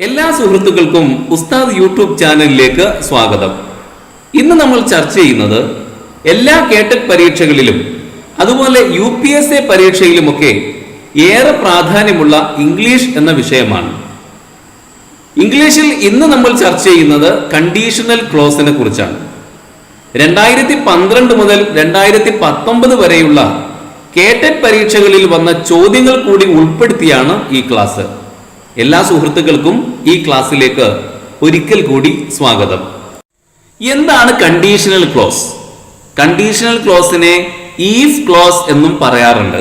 എല്ലാ സുഹൃത്തുക്കൾക്കും ഉസ്താദ് യൂട്യൂബ് ചാനലിലേക്ക് സ്വാഗതം. ഇന്ന് നമ്മൾ ചർച്ച ചെയ്യുന്നത് എല്ലാ കേട്ടറ്റ് പരീക്ഷകളിലും അതുപോലെ UPSC പരീക്ഷയിലുമൊക്കെ ഏറെ പ്രാധാന്യമുള്ള ഇംഗ്ലീഷ് എന്ന വിഷയമാണ്. ഇംഗ്ലീഷിൽ ഇന്ന് നമ്മൾ ചർച്ച ചെയ്യുന്നത് കണ്ടീഷണൽ ക്ലോസിനെ കുറിച്ചാണ്. 2012 മുതൽ 2019 വരെയുള്ള കേട്ടറ്റ് പരീക്ഷകളിൽ വന്ന ചോദ്യങ്ങൾ കൂടി ഉൾപ്പെടുത്തിയാണ് ഈ ക്ലാസ്. എല്ലാ സുഹൃത്തുക്കൾക്കും ഈ ക്ലാസ്സിലേക്ക് ഒരിക്കൽ കൂടി സ്വാഗതം. എന്താണ് കണ്ടീഷണൽ ക്ലോസ്? കണ്ടീഷണൽ ക്ലോസിനെ ഈഫ് ക്ലോസ് എന്നും പറയാറുണ്ട്.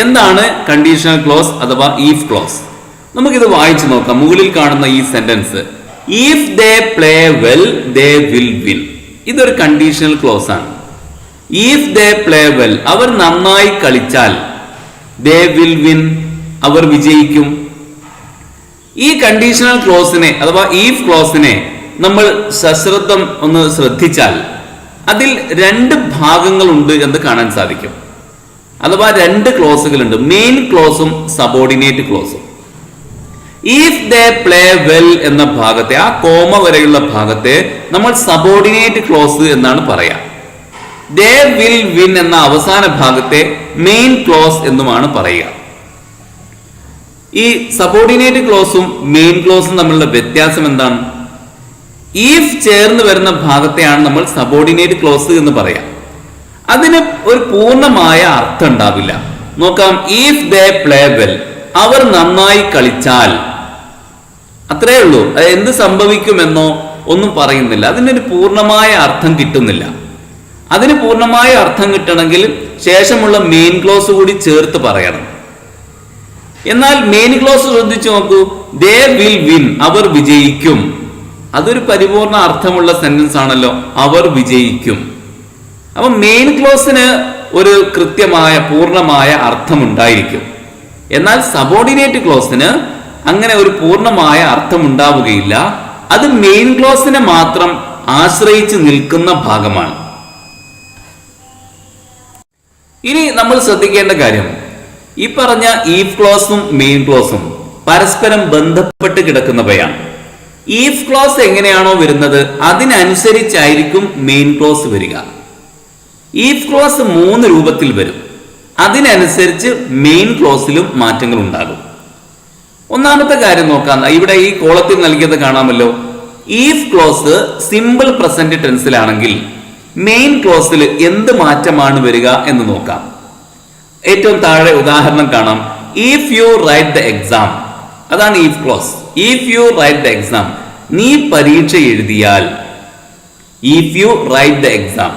എന്താണ് കണ്ടീഷണൽ ക്ലോസ് അഥവാ ഈഫ് ക്ലോസ്? നമുക്കിത് വായിച്ചു നോക്കാം. മുകളിൽ കാണുന്ന ഈ sentence, if they play well they will win, ഇതൊരു കണ്ടീഷണൽ ക്ലോസ് ആണ്. ഇഫ് ദേ പ്ലേ വെൽ, അവർ നന്നായി കളിച്ചാൽ, ദേ വിൽ വിൻ, അവർ വിജയിക്കും. ഈ കണ്ടീഷണൽ ക്ലോസിനെ അഥവാ ഈഫ് ക്ലോസിനെ നമ്മൾ സശ്രദ്ധം ഒന്ന് ശ്രദ്ധിച്ചാൽ അതിൽ രണ്ട് ഭാഗങ്ങളുണ്ട് എന്ന് കാണാൻ സാധിക്കും. അഥവാ രണ്ട് ക്ലോസുകളുണ്ട്, മെയിൻ ക്ലോസും സബോർഡിനേറ്റ് ക്ലോസും. ഇഫ് ദേ പ്ലേ വെൽ എന്ന ഭാഗത്തെ, ആ കോമ വരെയുള്ള ഭാഗത്തെ നമ്മൾ സബോർഡിനേറ്റ് ക്ലോസ് എന്നാണ് പറയാ. ദേ വിൽ വിൻ എന്ന അവസാന ഭാഗത്തെ മെയിൻ ക്ലോസ് എന്നുമാണ് പറയുക. ഈ സബോർഡിനേറ്റ് ക്ലോസും മെയിൻ ക്ലോസും തമ്മിലുള്ള വ്യത്യാസം എന്താണ്? ഈഫ് ചേർന്ന് വരുന്ന ഭാഗത്തെയാണ് നമ്മൾ സബോർഡിനേറ്റ് ക്ലോസ് എന്ന് പറയാം. അതിന് ഒരു പൂർണ്ണമായ അർത്ഥം ഉണ്ടാവില്ല. നോക്കാം, ഇഫ് ദേ പ്ലേ വെൽ, അവർ നന്നായി കളിച്ചാൽ, അത്രേ ഉള്ളൂ. അത് എന്ത് സംഭവിക്കുമെന്നോ ഒന്നും പറയുന്നില്ല. അതിനൊരു പൂർണ്ണമായ അർത്ഥം കിട്ടുന്നില്ല. അതിന് പൂർണ്ണമായ അർത്ഥം കിട്ടണമെങ്കിൽ ശേഷമുള്ള മെയിൻ ക്ലോസ് കൂടി ചേർത്ത് പറയണം. എന്നാൽ മെയിൻ ക്ലോസ് ശ്രദ്ധിച്ചു നോക്കൂ, ദേ വിൽ വിൻ, അവർ വിജയിക്കും. അതൊരു പരിപൂർണ അർത്ഥമുള്ള സെന്റൻസ് ആണല്ലോ, അവർ വിജയിക്കും. അപ്പൊ മെയിൻ ക്ലോസിന് ഒരു കൃത്യമായ പൂർണ്ണമായ അർത്ഥമുണ്ടായിരിക്കും. എന്നാൽ സബോർഡിനേറ്റ് ക്ലോസിന് അങ്ങനെ ഒരു പൂർണ്ണമായ അർത്ഥം ഉണ്ടാവുകയില്ല. അത് മെയിൻ ക്ലോസിനെ മാത്രം ആശ്രയിച്ച് നിൽക്കുന്ന ഭാഗമാണ്. ഇനി നമ്മൾ ശ്രദ്ധിക്കേണ്ട കാര്യം, ഈ പറഞ്ഞ ഈഫ് ക്ലോസും മെയിൻ ക്ലോസും പരസ്പരം ബന്ധപ്പെട്ട് കിടക്കുന്നവയാണ്. ഈഫ് ക്ലോസ് എങ്ങനെയാണോ വരുന്നത് അതിനനുസരിച്ചായിരിക്കും മെയിൻ ക്ലോസ് വരിക. ഈഫ് ക്ലോസ് 3 രൂപത്തിൽ വരും. അതിനനുസരിച്ച് മെയിൻ ക്ലോസിലും മാറ്റങ്ങൾ ഉണ്ടാകും. ഒന്നാമത്തെ കാര്യം നോക്കാം. ഇവിടെ ഈ കോളത്തിൽ നൽകിയത് കാണാമല്ലോ. ഈഫ് ക്ലോസ് സിമ്പിൾ പ്രസന്റ് ടെൻസിലാണെങ്കിൽ മെയിൻ ക്ലോസിൽ എന്ത് മാറ്റമാണ് വരിക എന്ന് നോക്കാം. ഏറ്റവും താഴെ ഉദാഹരണം കാണാം. If you write the exam, അതാണ് if clause. If you write the exam, നീ പരീക്ഷ എഴുതിയാൽ. If you write the exam,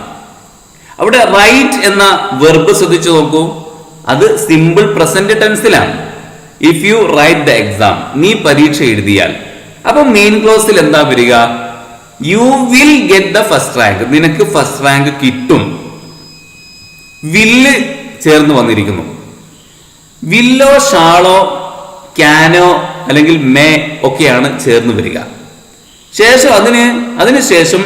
അവിടെ റൈറ്റ് എന്ന വെർബ് ശ്രദ്ധിച്ചു നോക്കൂ, അത് സിമ്പിൾ പ്രസന്റ് ടെൻസിലാണ്. If you write the exam, നീ പരീക്ഷ എഴുതിയാൽ. അപ്പൊ മെയിൻ ക്ലോസിൽ എന്താ വരിക? You will get the first rank, നിനക്ക് ഫസ്റ്റ് റാങ്ക് കിട്ടും. വില്ല് ചേർന്ന് വന്നിരിക്കുന്നു. വില്ലോ ഷാളോ ക്യാനോ അല്ലെങ്കിൽ മേ ഒക്കെയാണ് ചേർന്ന് വരിക. ശേഷം അതിനുശേഷം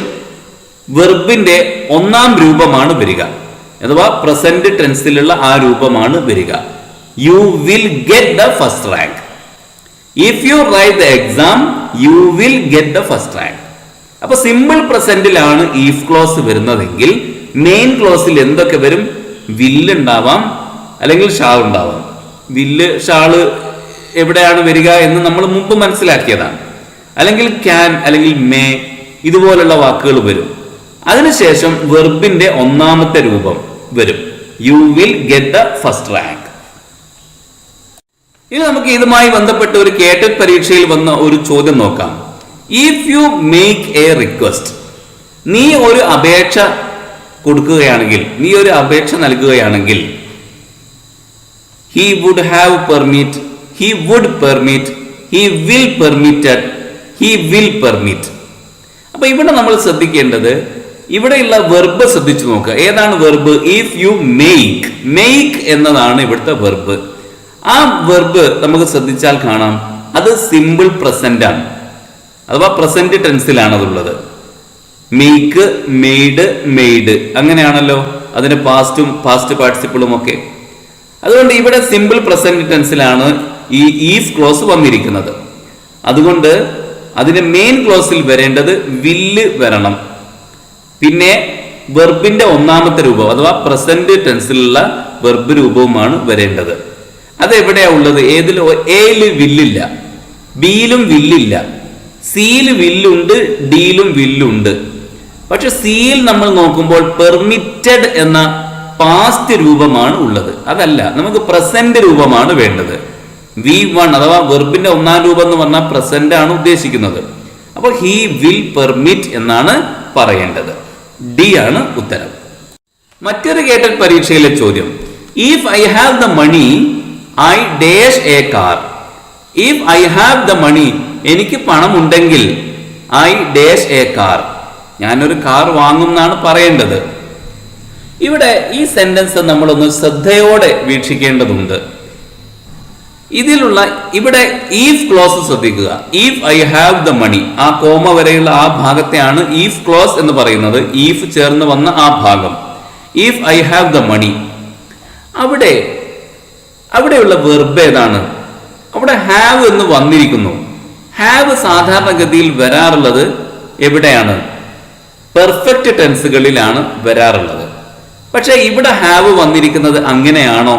വെർബിന്റെ ഒന്നാം രൂപമാണ് വരിക, അഥവാ പ്രസന്റ് ടെൻസിലുള്ള ആ രൂപമാണ് വരിക. You will get the first rank. If you write the exam U will get the first rank. അപ്പൊ സിമ്പിൾ പ്രസന്റിലാണ് ഈഫ് ക്ലോസ് വരുന്നതെങ്കിൽ മെയിൻ ക്ലോസിൽ എന്തൊക്കെ വരും? വില്ല് ഉണ്ടാവാം, അല്ലെങ്കിൽ ഷാൾ ഉണ്ടാവാം. വില്ല് ഷാള് എവിടെയാണ് വരിക എന്ന് നമ്മൾ മുമ്പ് മനസ്സിലാക്കിയതാണ്. അല്ലെങ്കിൽ ക്യാൻ അല്ലെങ്കിൽ മേ ഇതുപോലുള്ള വാക്കുകൾ വരും. അതിനുശേഷം വെർബിന്റെ ഒന്നാമത്തെ രൂപം വരും, U will get the first rank. ഇനി നമുക്ക് ഇതുമായി ബന്ധപ്പെട്ട് ഒരു കേട്ടറ്റ് പരീക്ഷയിൽ വന്ന ഒരു ചോദ്യം നോക്കാം. If you make A request, നീ ഒരു അപേക്ഷ കൊടുക്കുകയാണെങ്കിൽ, നീ ഒരു അപേക്ഷ നൽകുകയാണെങ്കിൽ, he would have permit, he would permit, he will permitted, he will permit. അപ്പൊ ഇവിടെ നമ്മൾ ശ്രദ്ധിക്കേണ്ടത്, ഇവിടെയുള്ള വെർബ് ശ്രദ്ധിച്ചു നോക്കുക. ഏതാണ് verb? If you make, make എന്നതാണ് ഇവിടുത്തെ വെർബ്. ആ വെർബ് നമുക്ക് ശ്രദ്ധിച്ചാൽ കാണാം, അത് സിമ്പിൾ പ്രസന്റ് ആണ്, അഥവാ പ്രസന്റ് ടെൻസിലാണ് അതുള്ളത്. മേക്ക്, മെയ്ഡ്, മെയ്ഡ് അങ്ങനെയാണല്ലോ അതിന്റെ പാസ്റ്റും പാസ്റ്റ് പാർട്ടിസിപ്പിളും ഒക്കെ. അതുകൊണ്ട് ഇവിടെ സിമ്പിൾ പ്രസന്റ് ടെൻസിലാണ് ഈ ഈഫ് ക്ലോസ് വന്നിരിക്കുന്നത്. അതുകൊണ്ട് അതിന്റെ മെയിൻ ക്ലോസിൽ വരേണ്ടത് വില്ല് വരണം. പിന്നെ വെർബിന്റെ ഒന്നാമത്തെ രൂപം അഥവാ പ്രസന്റ് ടെൻസിലുള്ള വെർബ് രൂപവുമാണ് വരേണ്ടത്. അത് എവിടെയാ ഉള്ളത്? എയിൽ വില്ലില്ല, ബിയിലും വില്ലില്ല, സിയിൽ വില്ലുണ്ട്, ഡിയിലും വില്ലുണ്ട്. പക്ഷെ സിയിൽ നമ്മൾ നോക്കുമ്പോൾ പെർമിറ്റഡ് എന്ന പാസ്റ്റ് രൂപമാണ് ഉള്ളത്. അതല്ല, നമുക്ക് പ്രസന്റ് രൂപമാണ് വേണ്ടത്. V1 അഥവാ വെർബിന്റെ ഒന്നാം രൂപം എന്ന് പറഞ്ഞാൽ പ്രസന്റ് ആണ് ഉദ്ദേശിക്കുന്നത്. അപ്പോൾ ഹി വിൽ പെർമിറ്റ് എന്നാണ് പറയേണ്ടത്. ഡി ആണ് ഉത്തരം. മറ്റൊരു കേട്ടൽ പരീക്ഷയിലെ ചോദ്യം, if I have the money I dash a car. If I have the money, എനിക്ക് പണം ഉണ്ടെങ്കിൽ ഐ ഡാഷ് എ കാർ, ഞാനൊരു കാർ വാങ്ങും എന്നാണ് പറയേണ്ടത്. ഇവിടെ ഈ സെന്റൻസ് നമ്മളൊന്ന് ശ്രദ്ധയോടെ വീക്ഷിക്കേണ്ടതുണ്ട്. ഇവിടെ ഈഫ് ക്ലോസ് ശ്രദ്ധിക്കുക. If I have the money, ആ കോമ വരെയുള്ള ആ ഭാഗത്തെയാണ് ഈഫ് ക്ലോസ് എന്ന് പറയുന്നത്. ഈഫ് ചേർന്ന് വന്ന ആ ഭാഗം, if I have the money. അവിടെയുള്ള വെർബ് ഏതാണ്? അവിടെ ഹാവ് എന്ന് വന്നിരിക്കുന്നു. ഹാവ് സാധാരണഗതിയിൽ വരാറുള്ളത് എവിടെയാണ്? പെർഫെക്റ്റ് ടെൻസുകളിലാണ് വരാറുള്ളത്. പക്ഷെ ഇവിടെ ഹാവ് വന്നിരിക്കുന്നത് അങ്ങനെയാണോ?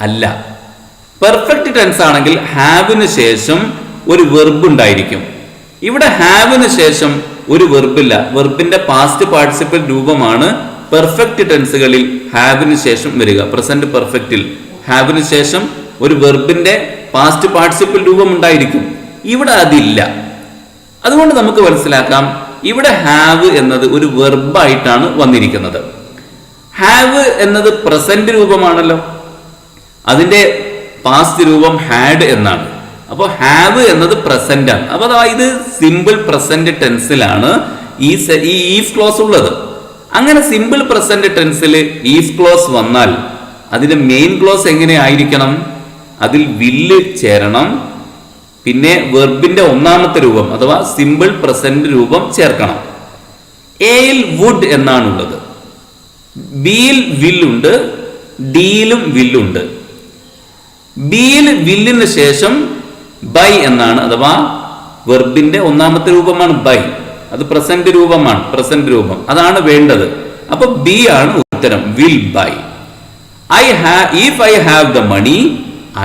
അല്ല. പെർഫെക്റ്റ് ടെൻസ് ആണെങ്കിൽ ഹാവിന് ശേഷം ഒരു വെർബ് ഉണ്ടായിരിക്കും. ഇവിടെ ഹാവിന് ശേഷം ഒരു വെർബില്ല. വെർബിന്റെ പാസ്റ്റ് പാർട്ടിസിപ്പൽ രൂപമാണ് പെർഫെക്റ്റ് ടെൻസുകളിൽ ഹാവിന് ശേഷം വരിക. പ്രസന്റ് പെർഫെക്റ്റിൽ ഹാവിന് ശേഷം ഒരു വെർബിന്റെ പാസ്റ്റ് പാർട്ടിസിപ്പൽ രൂപം ഉണ്ടായിരിക്കും. ഇവിടെ അതില്ല. അതുകൊണ്ട് നമുക്ക് മനസ്സിലാക്കാം, ഇവിടെ ഹാവ് എന്നത് ഒരു വെർബായിട്ടാണ് വന്നിരിക്കുന്നത്. ഹാവ് എന്നത് പ്രസന്റ് രൂപമാണല്ലോ, അതിന്റെ പാസ്റ്റ് രൂപം ഹാഡ് എന്നാണ്. അപ്പോൾ ഹാവ് എന്നത് പ്രസന്റ് ആണ്. അപ്പൊ ഇത് സിമ്പിൾ പ്രസന്റ് ടെൻസിലാണ് ഈ ഈഫ് ക്ലോസ് ഉള്ളത്. അങ്ങനെ സിമ്പിൾ പ്രസന്റ് ടെൻസിൽ ഈഫ് ക്ലോസ് വന്നാൽ അതിന്റെ മെയിൻ ക്ലോസ് എങ്ങനെ ആയിരിക്കണം? അതിൽ വില്ല് ചേരണം, പിന്നെ വെർബിന്റെ ഒന്നാമത്തെ രൂപം അഥവാ സിമ്പിൾ പ്രസന്റ് രൂപം ചേർക്കണം. എയിൽ വുഡ് എന്നാണുള്ളത്, ബിയിൽ വില്ലുണ്ട്, ഡിയിലും വില്ലുണ്ട്. ബിയിൽ വില്ലിന് ശേഷം ബൈ എന്നാണ്, അഥവാ വെർബിന്റെ ഒന്നാമത്തെ രൂപമാണ് ബൈ. അത് പ്രസന്റ് രൂപമാണ്, പ്രസന്റ് രൂപം അതാണ് വേണ്ടത്. അപ്പൊ ബി ആണ് ഉത്തരം, will buy. If I have the money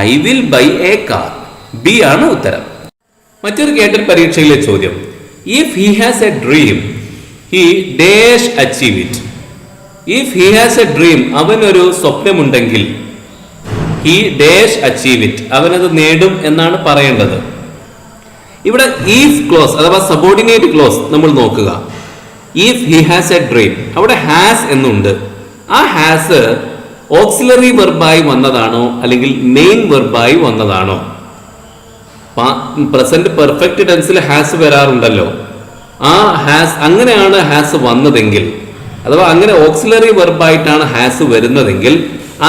I will buy a car. B ആണ് ഉത്തരം. മറ്റൊരു കേട്ടൽ പരീക്ഷയിലെ ചോദ്യം, if he has a dream he dash achieve it. If he has a dream, അവനൊരു സ്വപ്നമുണ്ടെങ്കിൽ ഹി ഡാഷ് അച്ചീവ് ഇറ്റ്, അവനത് നേടും എന്നാണ് പറയേണ്ടത്. ഇവിടെ ഈഫ് ക്ലോസ് അഥവാ സബോർഡിനേറ്റ് ക്ലോസ് നമ്മൾ നോക്കുക. If he has a dream, അവിടെ ഹാസ് എന്നുണ്ട്. ആ ഹാസ് ഓക്സിലറി വെർബായി വന്നതാണോ അല്ലെങ്കിൽ മെയിൻ വെർബായി വന്നതാണോ? പ്രസന്റ് പെർഫെക്റ്റ് ടെൻസിൽ ഹാസ് വരാറുണ്ടല്ലോ. ആ ഹാസ് അങ്ങനെയാണ് ഹാസ് വന്നതെങ്കിൽ, അഥവാ അങ്ങനെ ഓക്സിലറി വെർബായിട്ടാണ് ഹാസ് വരുന്നതെങ്കിൽ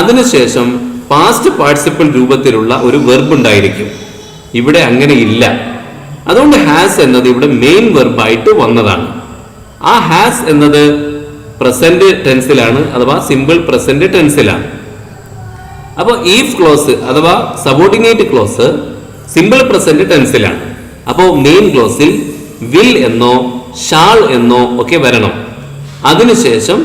അതിനുശേഷം പാസ്റ്റ് പാർട്ടിസിപ്പിൾ രൂപത്തിലുള്ള ഒരു വെർബ് ഉണ്ടായിരിക്കും. ഇവിടെ അങ്ങനെ ഇല്ല. അതുകൊണ്ട് ഹാസ് എന്നത് ഇവിടെ മെയിൻ വെർബായിട്ട് വന്നതാണ്. ആ ഹാസ് എന്നത് പ്രസന്റ് ടെൻസിലാണ്, അഥവാ സിമ്പിൾ പ്രസന്റ് ടെൻസിലാണ്. അപ്പോൾ ഈഫ് ക്ലോസ് അഥവാ സബോർഡിനേറ്റ് ക്ലോസ് സിമ്പിൾ പ്രസന്റ് ടെൻസിലാണ്. അപ്പോൾ മെയിൻ ക്ലോസിൽ വിൽ എന്നോ ഷാൾ എന്നോ ഒക്കെ വരണം. അതിനുശേഷം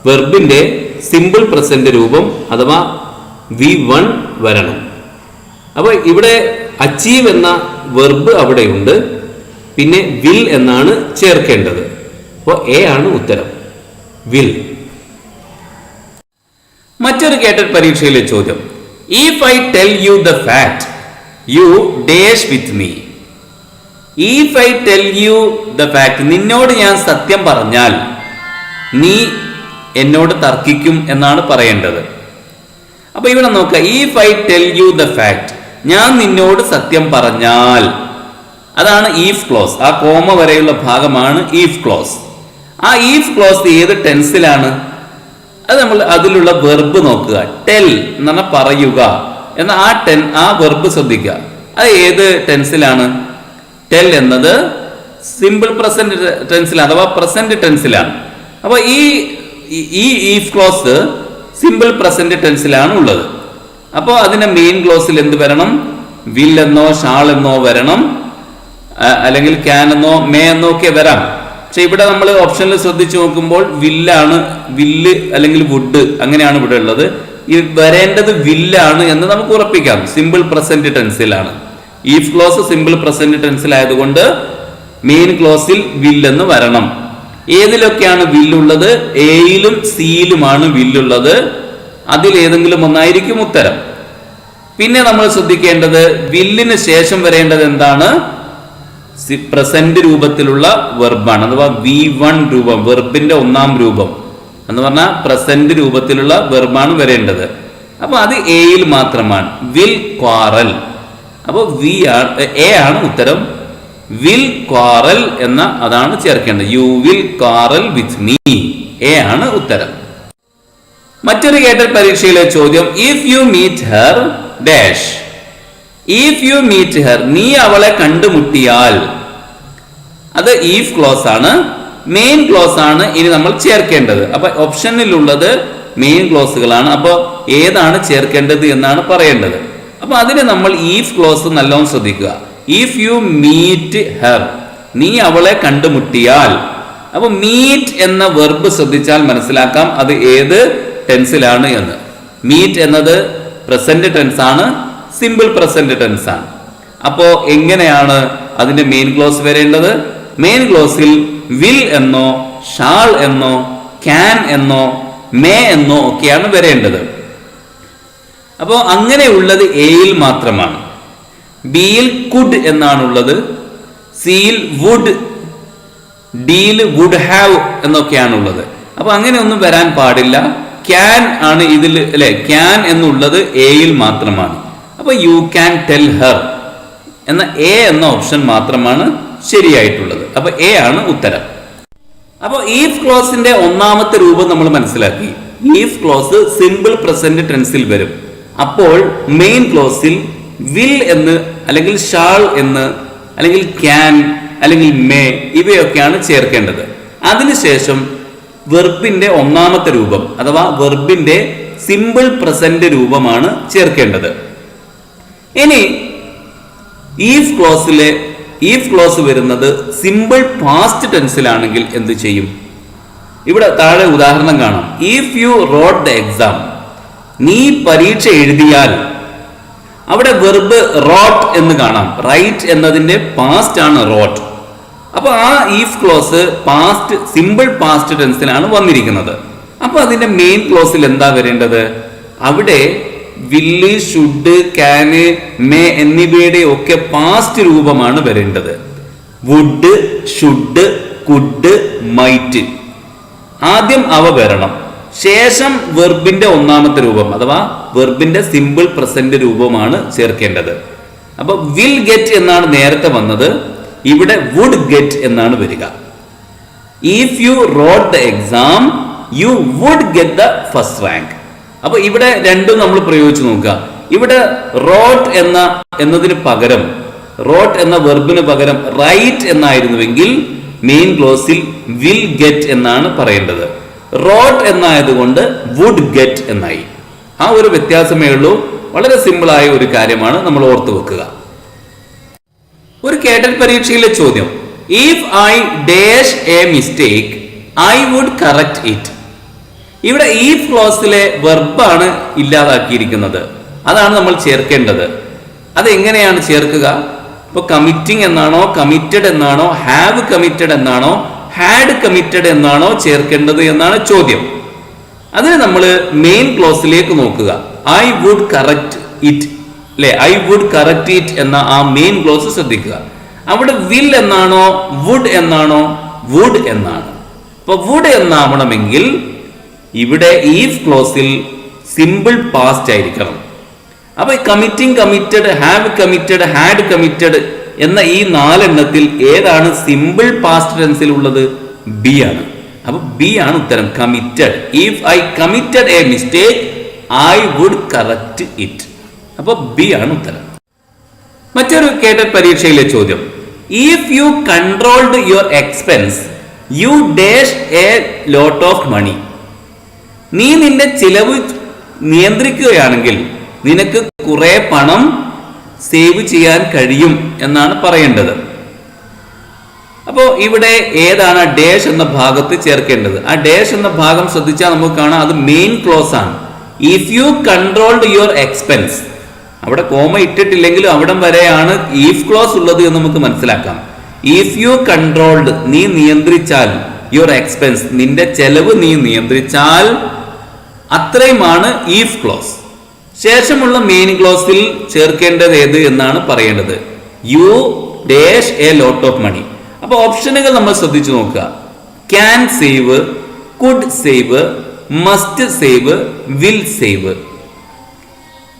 വെർബിന്റെ സിമ്പിൾ പ്രസന്റ് രൂപം അഥവാ V1 വരണം. അപ്പോൾ ഇവിടെ അച്ചീവ് എന്ന വെർബ് അവിടെയുണ്ട്, പിന്നെ വിൽ എന്നാണ് ചേർക്കേണ്ടത്. അപ്പോൾ എ ആണ് ഉത്തരം, വിൽ. മറ്റൊരു കേട്ടൽ പരീക്ഷയിലെ ചോദ്യം, if I tell you the fact you dash with me. If I tell you the fact, നിന്നോട് ഞാൻ സത്യം പറഞ്ഞാൽ നീ എന്നോട് തർക്കിക്കും എന്നാണ് പറയേണ്ടത്. അപ്പൊ ഇവിടെ നോക്കുക, if I tell you the fact, ഞാൻ നിന്നോട് സത്യം പറഞ്ഞാൽ, അതാണ് ഈഫ് ക്ലോസ്. ആ കോമ വരെയുള്ള ഭാഗമാണ് ഈഫ് ക്ലോസ്. ആ ഈഫ് ക്ലോസ് ഏത് ടെൻസിലാണ്? അത് നമ്മൾ അതിലുള്ള വെർബ് നോക്കുക. ടെൽ എന്ന് പറഞ്ഞാൽ പറയുക എന്ന ആ വെർബ് ശ്രദ്ധിക്കുക. അത് ഏത് ടെൻസിലാണ്? ടെൽ എന്നത് സിമ്പിൾ പ്രസന്റ് ടെൻസിൽ അഥവാ പ്രസന്റ് ടെൻസിലാണ്. അപ്പൊ ഈ ഈഫ് ക്ലോസ് സിമ്പിൾ പ്രസന്റ് ടെൻസിലാണ് ഉള്ളത്. അപ്പോൾ അതിന്റെ മെയിൻ ക്ലോസിൽ എന്ത് വരണം? വിൽ എന്നോ ഷാൾ എന്നോ വരണം, അല്ലെങ്കിൽ ക്യാൻ എന്നോ മേ എന്നോ ഒക്കെ വരാം. പക്ഷെ ഇവിടെ നമ്മൾ ഓപ്ഷനിൽ ശ്രദ്ധിച്ചു നോക്കുമ്പോൾ വില്ലാണ്, വില്ല് അല്ലെങ്കിൽ വുഡ് അങ്ങനെയാണ് ഇവിടെ ഉള്ളത്. ഈ വരേണ്ടത് വില്ലാണ് എന്ന് നമുക്ക് ഉറപ്പിക്കാം. സിമ്പിൾ പ്രസന്റ് ടെൻസിലാണ്. ഈഫ് ക്ലോസ് സിമ്പിൾ പ്രസന്റ് ടെൻസിലായതുകൊണ്ട് മെയിൻ ക്ലോസിൽ വില്ലെന്ന് വരണം. ഏതിലൊക്കെയാണ് വില്ലുള്ളത്? എയിലും സിയിലുമാണ് വില്ലുള്ളത്. അതിൽ ഏതെങ്കിലും ഒന്നായിരിക്കും ഉത്തരം. പിന്നെ നമ്മൾ ശ്രദ്ധിക്കേണ്ടത് വില്ലിന് ശേഷം വരേണ്ടത് എന്താണ്? പ്രസന്റ് രൂപത്തിലുള്ള വെർബാണ്, അഥവാ V1 രൂപം, വെർബിന്റെ ഒന്നാം രൂപം എന്ന് പറഞ്ഞാൽ പ്രസന്റ് രൂപത്തിലുള്ള വെർബാണ് വരേണ്ടത്. അപ്പൊ അത് എയിൽ മാത്രമാണ്. Will quarrel. അപ്പൊ എ ആണ് ഉത്തരം. വിൽ ക്വാറൽ എന്ന അതാണ് ചേർക്കേണ്ടത്. You will quarrel with me. A ആണ് ഉത്തരം. മറ്റൊരു കേട്ടൽ പരീക്ഷയിലെ ചോദ്യം, if you meet her dash. If you meet her, നീ അവളെ കണ്ടുമുട്ടിയാൽ. അത് ഈഫ് ക്ലോസ് ആണ്. മെയിൻ ക്ലോസ് ആണ് ഇനി നമ്മൾ ചേർക്കേണ്ടത്. അപ്പൊ ഓപ്ഷനിലുള്ളത് മെയിൻ ക്ലോസുകളാണ്. അപ്പൊ ഏതാണ് ചേർക്കേണ്ടത് എന്നാണ് പറയേണ്ടത്. അപ്പൊ അതിന് നമ്മൾ ഈഫ് ക്ലോസ് നല്ലോണം ശ്രദ്ധിക്കുക. ഇഫ് യു മീറ്റ് ഹെർ, നീ അവളെ കണ്ടുമുട്ടിയാൽ. അപ്പൊ മീറ്റ് എന്ന വെർബ് ശ്രദ്ധിച്ചാൽ മനസ്സിലാക്കാം അത് ഏത് ടെൻസിലാണ് എന്ന്. മീറ്റ് എന്നത് പ്രസന്റ് ടെൻസ് ആണ്, സിമ്പിൾ പ്രസന്റ് ടെൻസ് ആണ്. അപ്പോ എങ്ങനെയാണ് അതിന്റെ മെയിൻ ക്ലോസ് വരേണ്ടത്? മെയിൻ ക്ലോസിൽ വിൽ എന്നോ ഷാൾ എന്നോ ക്യാൻ എന്നോ മേ എന്നോ ഒക്കെയാണ് വരേണ്ടത്. അപ്പോൾ അങ്ങനെയുള്ളത് എയിൽ മാത്രമാണ്. ബിയിൽ കുഡ് എന്നാണുള്ളത്, സിയിൽ വുഡ്, ഡിയിൽ വുഡ് ഹാവ് എന്നൊക്കെയാണുള്ളത്. അപ്പൊ അങ്ങനെ ഒന്നും വരാൻ പാടില്ല. ക്യാൻ ആണ് ഇതിൽ അല്ലെ, ക്യാൻ എന്നുള്ളത് എയിൽ മാത്രമാണ്. അപ്പൊ യു ക്യാൻ ടെൽ ഹെർ എന്ന എ എന്ന ഓപ്ഷൻ മാത്രമാണ് ശരിയായിട്ടുള്ളത്. അപ്പൊ എ ആണ് ഉത്തരം. അപ്പൊ ഈഫ് ക്ലോസിന്റെ ഒന്നാമത്തെ രൂപം നമ്മൾ മനസ്സിലാക്കി. ഈഫ് ക്ലോസ് സിമ്പിൾ പ്രസന്റ് ടെൻസിൽ വരും. അപ്പോൾ മെയിൻ ക്ലോസിൽ വിൽ എന്ന്, അല്ലെങ്കിൽ ഷാൾ എന്ന്, അല്ലെങ്കിൽ ക്യാൻ, അല്ലെങ്കിൽ മേ ഇവയൊക്കെയാണ് ചേർക്കേണ്ടത്. അതിനുശേഷം വെർബിന്റെ ഒന്നാമത്തെ രൂപം അഥവാ വെർബിന്റെ സിമ്പിൾ പ്രസന്റ് രൂപമാണ് ചേർക്കേണ്ടത്. ഇനി ഈഫ് ക്ലോസ് വരുന്നത് സിമ്പിൾ പാസ്റ്റ് ടെൻസിലാണെങ്കിൽ എന്ത് ചെയ്യും? ഇവിടെ താഴെ ഉദാഹരണം കാണാം. If you wrote the exam, നീ പരീക്ഷ എഴുതിയാൽ. അവിടെ വെർബ് റോട്ട് എന്ന് കാണാം. റൈറ്റ് എന്നതിന്റെ പാസ്റ്റ് ആണ് റോട്ട്. അപ്പൊ ആ if clause past, simple past ടെൻസിലാണ് വന്നിരിക്കുന്നത്. അപ്പൊ അതിന്റെ മെയിൻ ക്ലോസിൽ എന്താ വരേണ്ടത്? അവിടെ വില്ല്, ഷുഡ്, ക്യാന്, മേ എന്നിവയുടെ ഒക്കെ പാസ്റ്റ് രൂപമാണ് വരേണ്ടത്. വുഡ്, ഷുഡ്, കുഡ്, മൈറ്റ്, ആദ്യം അവ വരണം. ശേഷം വെർബിന്റെ ഒന്നാമത്തെ രൂപം അഥവാ വെർബിന്റെ സിമ്പിൾ പ്രസന്റ് രൂപമാണ് ചേർക്കേണ്ടത്. അപ്പൊ വിൽ ഗെറ്റ് എന്നാണ് നേരത്തെ വന്നത്, ഇവിടെ വുഡ് ഗെറ്റ് എന്നാണ് വരിക. If you wrote the exam you would get the first rank. അപ്പൊ ഇവിടെ രണ്ടും നമ്മൾ പ്രയോഗിച്ച് നോക്കുക. ഇവിടെ റോട്ട് എന്നതിന് പകരം, റോട്ട് എന്ന വെർബിന് പകരം റൈറ്റ് എന്നായിരുന്നുവെങ്കിൽ മെയിൻ ക്ലോസിൽ വിൽ ഗെറ്റ് എന്നാണ് പറയേണ്ടത്. റോട്ട് എന്നായതുകൊണ്ട് വുഡ് ഗെറ്റ് എന്നായി. ആ ഒരു വ്യത്യാസമേ ഉള്ളൂ. വളരെ സിമ്പിൾ ആയ ഒരു കാര്യമാണ്, നമ്മൾ ഓർത്തു വെക്കുക. ഒരു കേട്ടൽ പരീക്ഷയിലെ ചോദ്യം, if I dash a mistake I would correct it. ഇവിടെ ഈഫ് ക്ലോസിലെ വെർബാണ് ഇല്ലാതാക്കിയിരിക്കുന്നത്. അതാണ് നമ്മൾ ചേർക്കേണ്ടത്. അതെങ്ങനെയാണ് ചേർക്കുക? ഇപ്പൊ കമ്മിറ്റിംഗ് എന്നാണോ, കമ്മിറ്റഡ് എന്നാണോ, ഹാവ് കമ്മിറ്റഡ് എന്നാണോ, ഹാഡ് കമ്മിറ്റഡ് എന്നാണോ ചേർക്കേണ്ടത് എന്നാണ് ചോദ്യം. അതിന് നമ്മൾ മെയിൻ ക്ലോസിലേക്ക് നോക്കുക. ഐ വുഡ് കറക്റ്റ് ഇറ്റ് അല്ലെ, ഐ വുഡ് കറക്റ്റ് ഇറ്റ് എന്ന ആ മെയിൻ ക്ലോസ് ശ്രദ്ധിക്കുക. അവിടെ വിൽ എന്നാണോ, വുഡ് എന്നാണോ? വുഡ് എന്നാണ്. അപ്പൊ വുഡ് എന്നാവണമെങ്കിൽ ഇവിടെ ഈഫ് ക്ലോസിൽ സിമ്പിൾ പാസ്റ്റ് ആയിരിക്കണം. അപ്പൊ committing, committed, have committed, had committed എന്ന ഈ നാലെണ്ണത്തിൽ ഏതാണ് സിമ്പിൾ പാസ്റ്റ് ടെൻസിൽ ഉള്ളത്? ബി ആണ്. അപ്പൊ ബി ആണ് ഉത്തരം, committed. If I committed a mistake I would correct it. അപ്പൊ ബി ആണ് ഉത്തരം. മറ്റൊരു കേട്ടൽ പരീക്ഷയിലെ ചോദ്യം, if you controlled your expense you dash a lot of money. നീ നിന്റെ ചിലവ് നിയന്ത്രിക്കുകയാണെങ്കിൽ നിനക്ക് കുറെ പണം സേവ് ചെയ്യാൻ കഴിയും എന്നാണ് പറയേണ്ടത്. അപ്പോൾ ഇവിടെ ഏതാണ് ഡാഷ് എന്ന ഭാഗത്ത് ചേർക്കേണ്ടത്? ആ ഡാഷ് എന്ന ഭാഗം ശ്രദ്ധിച്ചാൽ നമുക്ക് കാണാം അത് മെയിൻ ക്ലോസ് ആണ്. If you controlled your expense, അവിടെ കോമ ഇട്ടിട്ടില്ലെങ്കിലും അവിടം വരെയാണ് ഇഫ് ക്ലോസ് ഉള്ളത് എന്ന് നമുക്ക് മനസ്സിലാക്കാം. ഇഫ് യു കൺട്രോൾഡ്, നീ നിയന്ത്രിച്ചാൽ, യുവർ എക്സ്പെൻസ്, നിന്റെ ചെലവ് നീ നിയന്ത്രിച്ചാൽ, അത്രയുമാണ് ഇഫ് ക്ലോസ്. ശേഷമുള്ള മെയിൻ ക്ലോസിൽ ചേർക്കേണ്ടത് ഏത് എന്നാണ് പറയേണ്ടത്. You dash a lot of money. അപ്പൊ ഓപ്ഷനുകൾ നമ്മൾ ശ്രദ്ധിച്ചു നോക്കുക. Can save, could save, must save, will save.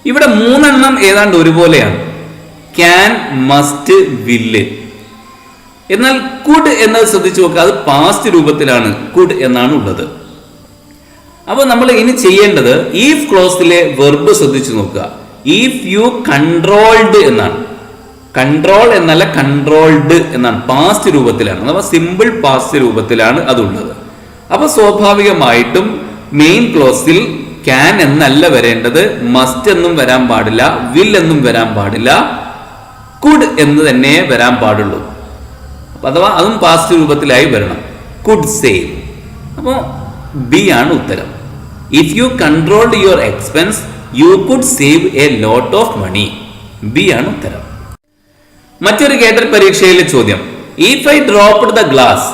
ഇവിടെ മൂന്നെണ്ണം ഏതാണ്ട് ഒരുപോലെയാണ്. ക്യാൻ, മസ്റ്റ്, വില്ല്. എന്നാൽ കുഡ് എന്നത് ശ്രദ്ധിച്ചു നോക്കുക, അത് പാസ്റ്റ് രൂപത്തിലാണ് കുഡ് എന്നാണ് ഉള്ളത്. അപ്പൊ നമ്മൾ ഇനി ചെയ്യേണ്ടത് ഈഫ് ക്ലോസിലെ വെർബ് ശ്രദ്ധിച്ചു നോക്കുക. ഇഫ് യു കൺട്രോൾഡ് എന്നാണ്. കൺട്രോൾ എന്നല്ല, കൺട്രോൾഡ് എന്നാണ്. പാസ്റ്റ് രൂപത്തിലാണ്, അഥവാ സിമ്പിൾ പാസ്റ്റ് രൂപത്തിലാണ് അതുള്ളത്. അപ്പൊ സ്വാഭാവികമായിട്ടും മെയിൻ ക്ലോസിൽ ക്യാൻ എന്നല്ല വരേണ്ടത്, മസ്റ്റ് എന്നും വരാൻ പാടില്ല, വിൽ എന്നും വരാൻ പാടില്ല, കുഡ് എന്ന് തന്നെ വരാൻ പാടുള്ളൂ. അഥവാ അതും പാസ്റ്റ് രൂപത്തിലായി വരണം. Could save. അപ്പോൾ ബി ആണ് ഉത്തരം. If you controlled your expense you could save a lot of money. B ആണ് ഉത്തരം. മറ്റൊരു കേട്ടറ്റ് പരീക്ഷയിലെ ചോദ്യം, if I dropped the glass,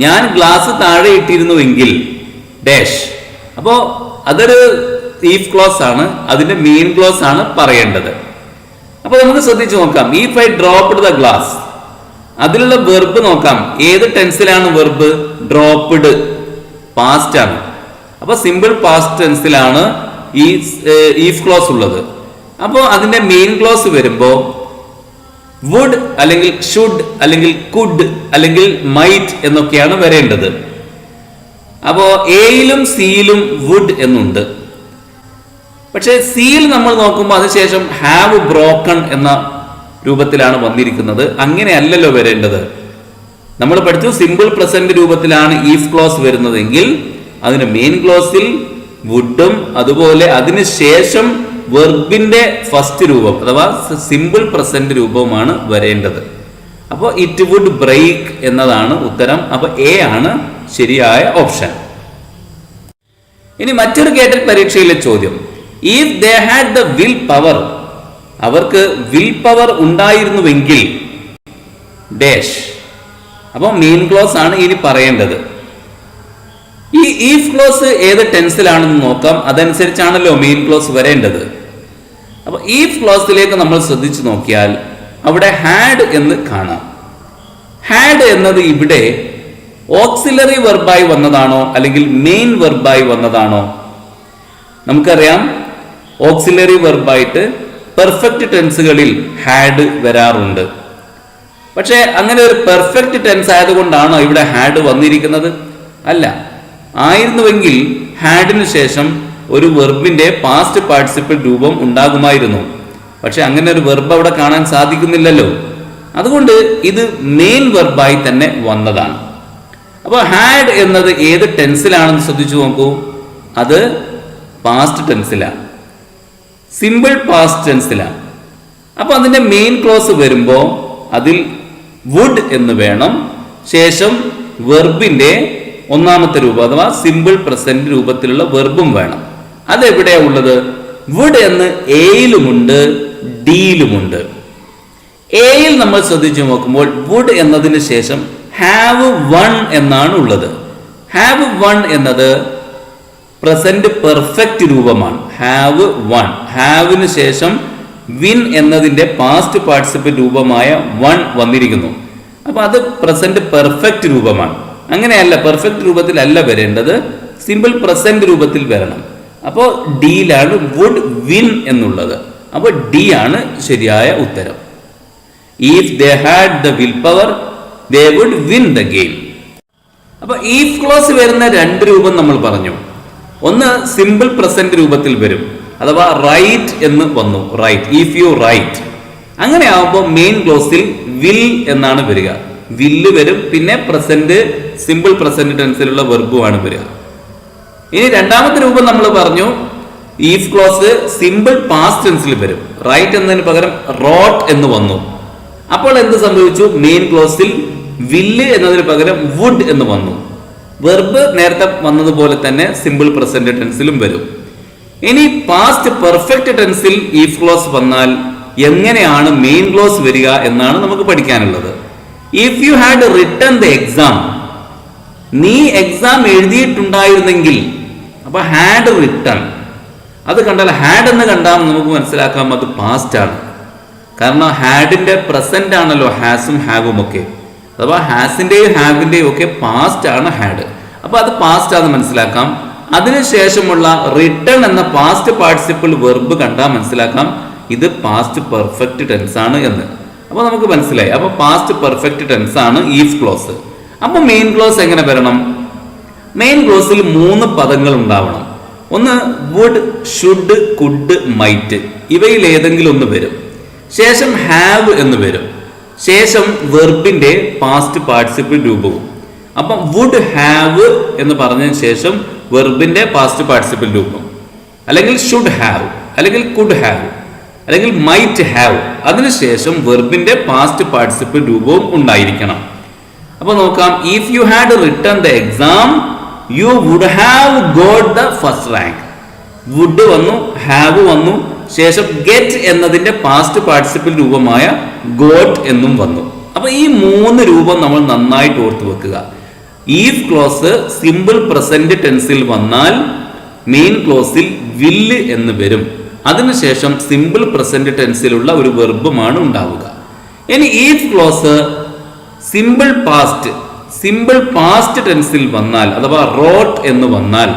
ഞാൻ ഗ്ലാസ് താഴെ ഇട്ടിരുന്നുവെങ്കിൽ ഡാഷ്. അപ്പോ അതൊരു ഇഫ് ക്ലോസ് ആണ്, അതിന്റെ മെയിൻ ക്ലോസ് ആണ് പറയേണ്ടത്. അപ്പൊ നമുക്ക് ശ്രദ്ധിച്ചു നോക്കാം. If I dropped the glass, അതിലുള്ള വെർബ് നോക്കാം. ഏത് ടെൻസിലാണ് വെർബ്? ഡ്രോപ്ഡ്, പാസ്റ്റ് ആണ്. അപ്പൊ സിമ്പിൾ പാസ്റ്റ് ടെൻസിലാണ് ഈ ഇഫ് ക്ലോസ് ഉള്ളത്. അപ്പോൾ അതിന്റെ മെയിൻ ക്ലോസ് വരുമ്പോ വുഡ് അല്ലെങ്കിൽ ഷുഡ് അല്ലെങ്കിൽ കുഡ് അല്ലെങ്കിൽ മൈറ്റ് എന്നൊക്കെയാണ് വരേണ്ടത്. അപ്പോ എയിലും സിയിലും വുഡ് എന്നുണ്ട്. പക്ഷെ സിയിൽ നമ്മൾ നോക്കുമ്പോൾ അതിനുശേഷം ഹാവ് ബ്രോക്കൺ എന്ന രൂപത്തിലാണ് വന്നിരിക്കുന്നത്. അങ്ങനെയല്ലല്ലോ വരേണ്ടത്. നമ്മൾ പഠിച്ചു സിമ്പിൾ പ്രസന്റ് രൂപത്തിലാണ് ഇഫ് ക്ലോസ് വരുന്നതെങ്കിൽ അതിന് മെയിൻ ക്ലോസിൽ വുഡും അതുപോലെ അതിനുശേഷം വെർബിന്റെ ഫസ്റ്റ് രൂപം അഥവാ സിമ്പിൾ പ്രസന്റ് രൂപവുമാണ് വരേണ്ടത്. അപ്പോൾ ഇറ്റ് വുഡ് ബ്രേക്ക് എന്നതാണ് ഉത്തരം. അപ്പൊ എ ആണ് ശരിയായ ഓപ്ഷൻ. ഇനി മറ്റൊരു കേട്ടറ്റ് പരീക്ഷയിലെ ചോദ്യം, if they had the will power, അവർക്ക് വിൽ പവർ ഉണ്ടായിരുന്നുവെങ്കിൽ ഡാഷ്. അപ്പോൾ മെയിൻ ക്ലോസ് ആണ് ഇനി പറയേണ്ടത്. ഈ ഇഫ് ക്ലോസ് ഏത് ടെൻസിലാണെന്ന് നോക്കാം. അതനുസരിച്ചാണല്ലോ മെയിൻ ക്ലോസ് വരേണ്ടത്. അപ്പൊ ഇഫ് ക്ലോസിലേക്ക് നമ്മൾ ശ്രദ്ധിച്ചു നോക്കിയാൽ അവിടെ ഹാഡ് എന്ന് കാണാം. ഹാഡ് എന്നത് ഇവിടെ ഓക്സിലറി വെർബായി വന്നതാണോ അല്ലെങ്കിൽ മെയിൻ വെർബായി വന്നതാണോ? നമുക്കറിയാം ഓക്സിലറി വെർബായിട്ട് പെർഫെക്റ്റ് ടെൻസുകളിൽ ഹാഡ് വരാറുണ്ട്. പക്ഷേ അങ്ങനെ ഒരു പെർഫെക്റ്റ് ടെൻസ് ആയതുകൊണ്ടാണോ ഇവിടെ ഹാഡ് വന്നിരിക്കുന്നത്? അല്ല. ആയിരുന്നുവെങ്കിൽ ഹാഡിന് ശേഷം ഒരു വെർബിന്റെ പാസ്റ്റ് പാർട്ടിസിപ്പിൾ രൂപം ഉണ്ടാകുമായിരുന്നു. പക്ഷെ അങ്ങനെ ഒരു വെർബ് അവിടെ കാണാൻ സാധിക്കുന്നില്ലല്ലോ. അതുകൊണ്ട് ഇത് മെയിൻ വെർബായി തന്നെ വന്നതാണ്. അപ്പോൾ ഹാഡ് എന്നത് ഏത് ടെൻസിലാണെന്ന് ശ്രദ്ധിച്ചു നോക്കൂ. അത് പാസ്റ്റ് ടെൻസിലാണ്, സിമ്പിൾ പാസ്റ്റ് ടെൻസിലാണ്. അപ്പൊ അതിന്റെ മെയിൻ ക്ലോസ് വരുമ്പോൾ അതിൽ വുഡ് എന്ന് വേണം, ശേഷം വെർബിന്റെ ഒന്നാമത്തെ രൂപം അഥവാ സിമ്പിൾ പ്രസന്റ് രൂപത്തിലുള്ള വെർബും വേണം. അതെവിടെയാ ഉള്ളത്? വുഡ് എന്ന് എയിലുമുണ്ട് ഡിയിലുമുണ്ട്. എയിൽ നമ്മൾ ശ്രദ്ധിച്ചു നോക്കുമ്പോൾ വുഡ് എന്നതിന് ശേഷം ഹാവ് വൺ എന്നാണ് ഉള്ളത്. ഹാവ് വൺ എന്നത് പ്രസന്റ് പെർഫെക്റ്റ് രൂപമാണ്. Have won. ഹാവിന് ശേഷം വിൻ എന്നതിന്റെ പാസ്റ്റ് പാർട്ടിസിപ്പിൾ രൂപമായ വൺ വന്നിരിക്കുന്നു. അപ്പൊ അത് പ്രസന്റ് പെർഫെക്റ്റ് രൂപമാണ്. അങ്ങനെയല്ല, പെർഫെക്റ്റ് രൂപത്തിലല്ല വരേണ്ടത്, സിമ്പിൾ പ്രസന്റ് രൂപത്തിൽ വരണം. അപ്പോൾ ഡിയിലാണ് വുഡ് വിൻ എന്നുള്ളത്. അപ്പോൾ ഡി ആണ് ശരിയായ ഉത്തരം. If they had the will power they would win the game. അപ്പൊ ഇഫ് ക്ലോസ് വരുന്ന രണ്ട് രൂപം നമ്മൾ പറഞ്ഞു. ഒന്ന് സിമ്പിൾ പ്രസന്റ് രൂപത്തിൽ വരും, അഥവാ റൈറ്റ് എന്ന് വന്നു. Write, if you write. അങ്ങനെ ആവുമ്പോൾ മെയിൻ ക്ലോസിൽ വിൽ എന്നാണ് വരിക. വില്ല് വരും, പിന്നെ പ്രസന്റ് സിമ്പിൾ പ്രസന്റ് ടെൻസിലുള്ള വെർബുമാണ് വരിക. ഇനി രണ്ടാമത്തെ രൂപം നമ്മൾ പറഞ്ഞു ഈഫ് ക്ലോസ് സിമ്പിൾ പാസ്റ്റ് ടെൻസിൽ വരും. റൈറ്റ് എന്നതിന് പകരം റോട്ട് എന്ന് വന്നു. അപ്പോൾ എന്ത് സംഭവിച്ചു? മെയിൻ ക്ലോസിൽ വില്ല് എന്നതിന് പകരം വുഡ് എന്ന് വന്നു. വെർബ് നേരത്തെ വന്നതുപോലെ തന്നെ സിമ്പിൾ പ്രസന്റ് ടെൻസിലും വരും. ഇനി പാസ്റ്റ് പെർഫെക്റ്റ് ടെൻസിൽ ഈഫ് ക്ലോസ് വന്നാൽ എങ്ങനെയാണ് മെയിൻ ക്ലോസ് വരിക എന്നാണ് നമുക്ക് പഠിക്കാനുള്ളത്. If you had written the exam, നീ എക്സാം എഴുതിയിട്ടുണ്ടായിരുന്നെങ്കിൽ, അപ്പൊ ഹാഡ് റിട്ടൺ അത് കണ്ടാൽ, ഹാഡ് എന്ന് കണ്ടാൽ നമുക്ക് മനസ്സിലാക്കാം അത് പാസ്റ്റ് ആണ്. കാരണം ഹാഡിന്റെ പ്രസന്റ് ആണല്ലോ ഹാസും ഹാവും ഒക്കെ. അഥവാ ഹാസിന്റെയും ഹാവിന്റെയും ഒക്കെ പാസ്റ്റ് ആണ് ഹാഡ്. അപ്പൊ അത് പാസ്റ്റ് ആണെന്ന് മനസ്സിലാക്കാം. അതിനുശേഷമുള്ള റിട്ടൺ എന്ന പാസ്റ്റ് പാർട്ടിസിപ്പിൾ വെർബ് കണ്ടാൽ മനസ്സിലാക്കാം ഇത് പാസ്റ്റ് പെർഫെക്റ്റ് ടെൻസ് ആണ് എന്ന്. അപ്പൊ നമുക്ക് മനസ്സിലായി. അപ്പൊ പാസ്റ്റ് പെർഫെക്റ്റ് ടെൻസ് ആണ് ഈഫ് ക്ലോസ്. അപ്പൊ മെയിൻ ക്ലോസ് എങ്ങനെ വരണം? മെയിൻ ക്ലോസിൽ 3 പദങ്ങൾ ഉണ്ടാവണം. ഒന്ന് വുഡ്, ഷുഡ്, കുഡ്, മൈറ്റ്, ഇവയിൽ ഏതെങ്കിലും ഒന്ന് വരും. ശേഷം ഹാവ് എന്ന് വരും. ശേഷം വെർബിന്റെ പാസ്റ്റ് പാർട്ടിസിപ്പിൾ രൂപവും. അപ്പം വുഡ് ഹാവ് എന്ന് പറഞ്ഞതിന് ശേഷം വെർബിന്റെ പാസ്റ്റ് പാർട്ടിസിപ്പിൾ രൂപം, അല്ലെങ്കിൽ ഷുഡ് ഹാവ്, അല്ലെങ്കിൽ കുഡ് ഹാവ്, അല്ലെങ്കിൽ മൈറ്റ് ഹാവ്. അതിനുശേഷം വെർബിന്റെ പാസ്റ്റ് പാർട്ടിസിപ്പിൾ രൂപവും ഉണ്ടായിരിക്കണം. അപ്പൊ നോക്കാം. If you had written the exam you would have got the first rank. Would വന്നു, ഹാവ് വന്നു, ശേഷം ഗെറ്റ് എന്നതിന്റെ പാസ്റ്റ് പാർട്ടിസിപ്പിൾ രൂപമായ ഗോട്ട് എന്നും വന്നു. അപ്പൊ ഈ 3 രൂപം നമ്മൾ നന്നായിട്ട് ഓർത്തു വെക്കുക. ഈഫ് ക്ലോസ് സിമ്പിൾ പ്രസന്റ് ടെൻസിൽ വന്നാൽ മെയിൻ ക്ലോസിൽ വില്ല് എന്ന് വരും. അതിനുശേഷം സിമ്പിൾ പ്രസന്റ് ടെൻസിലുള്ള ഒരു വെർബുമാണ് ഉണ്ടാവുക. ഇനി ഈഫ് ക്ലോസ് സിമ്പിൾ പാസ്റ്റ് ടെൻസിൽ വന്നാൽ, അഥവാ റോട്ട് എന്ന് വന്നാൽ,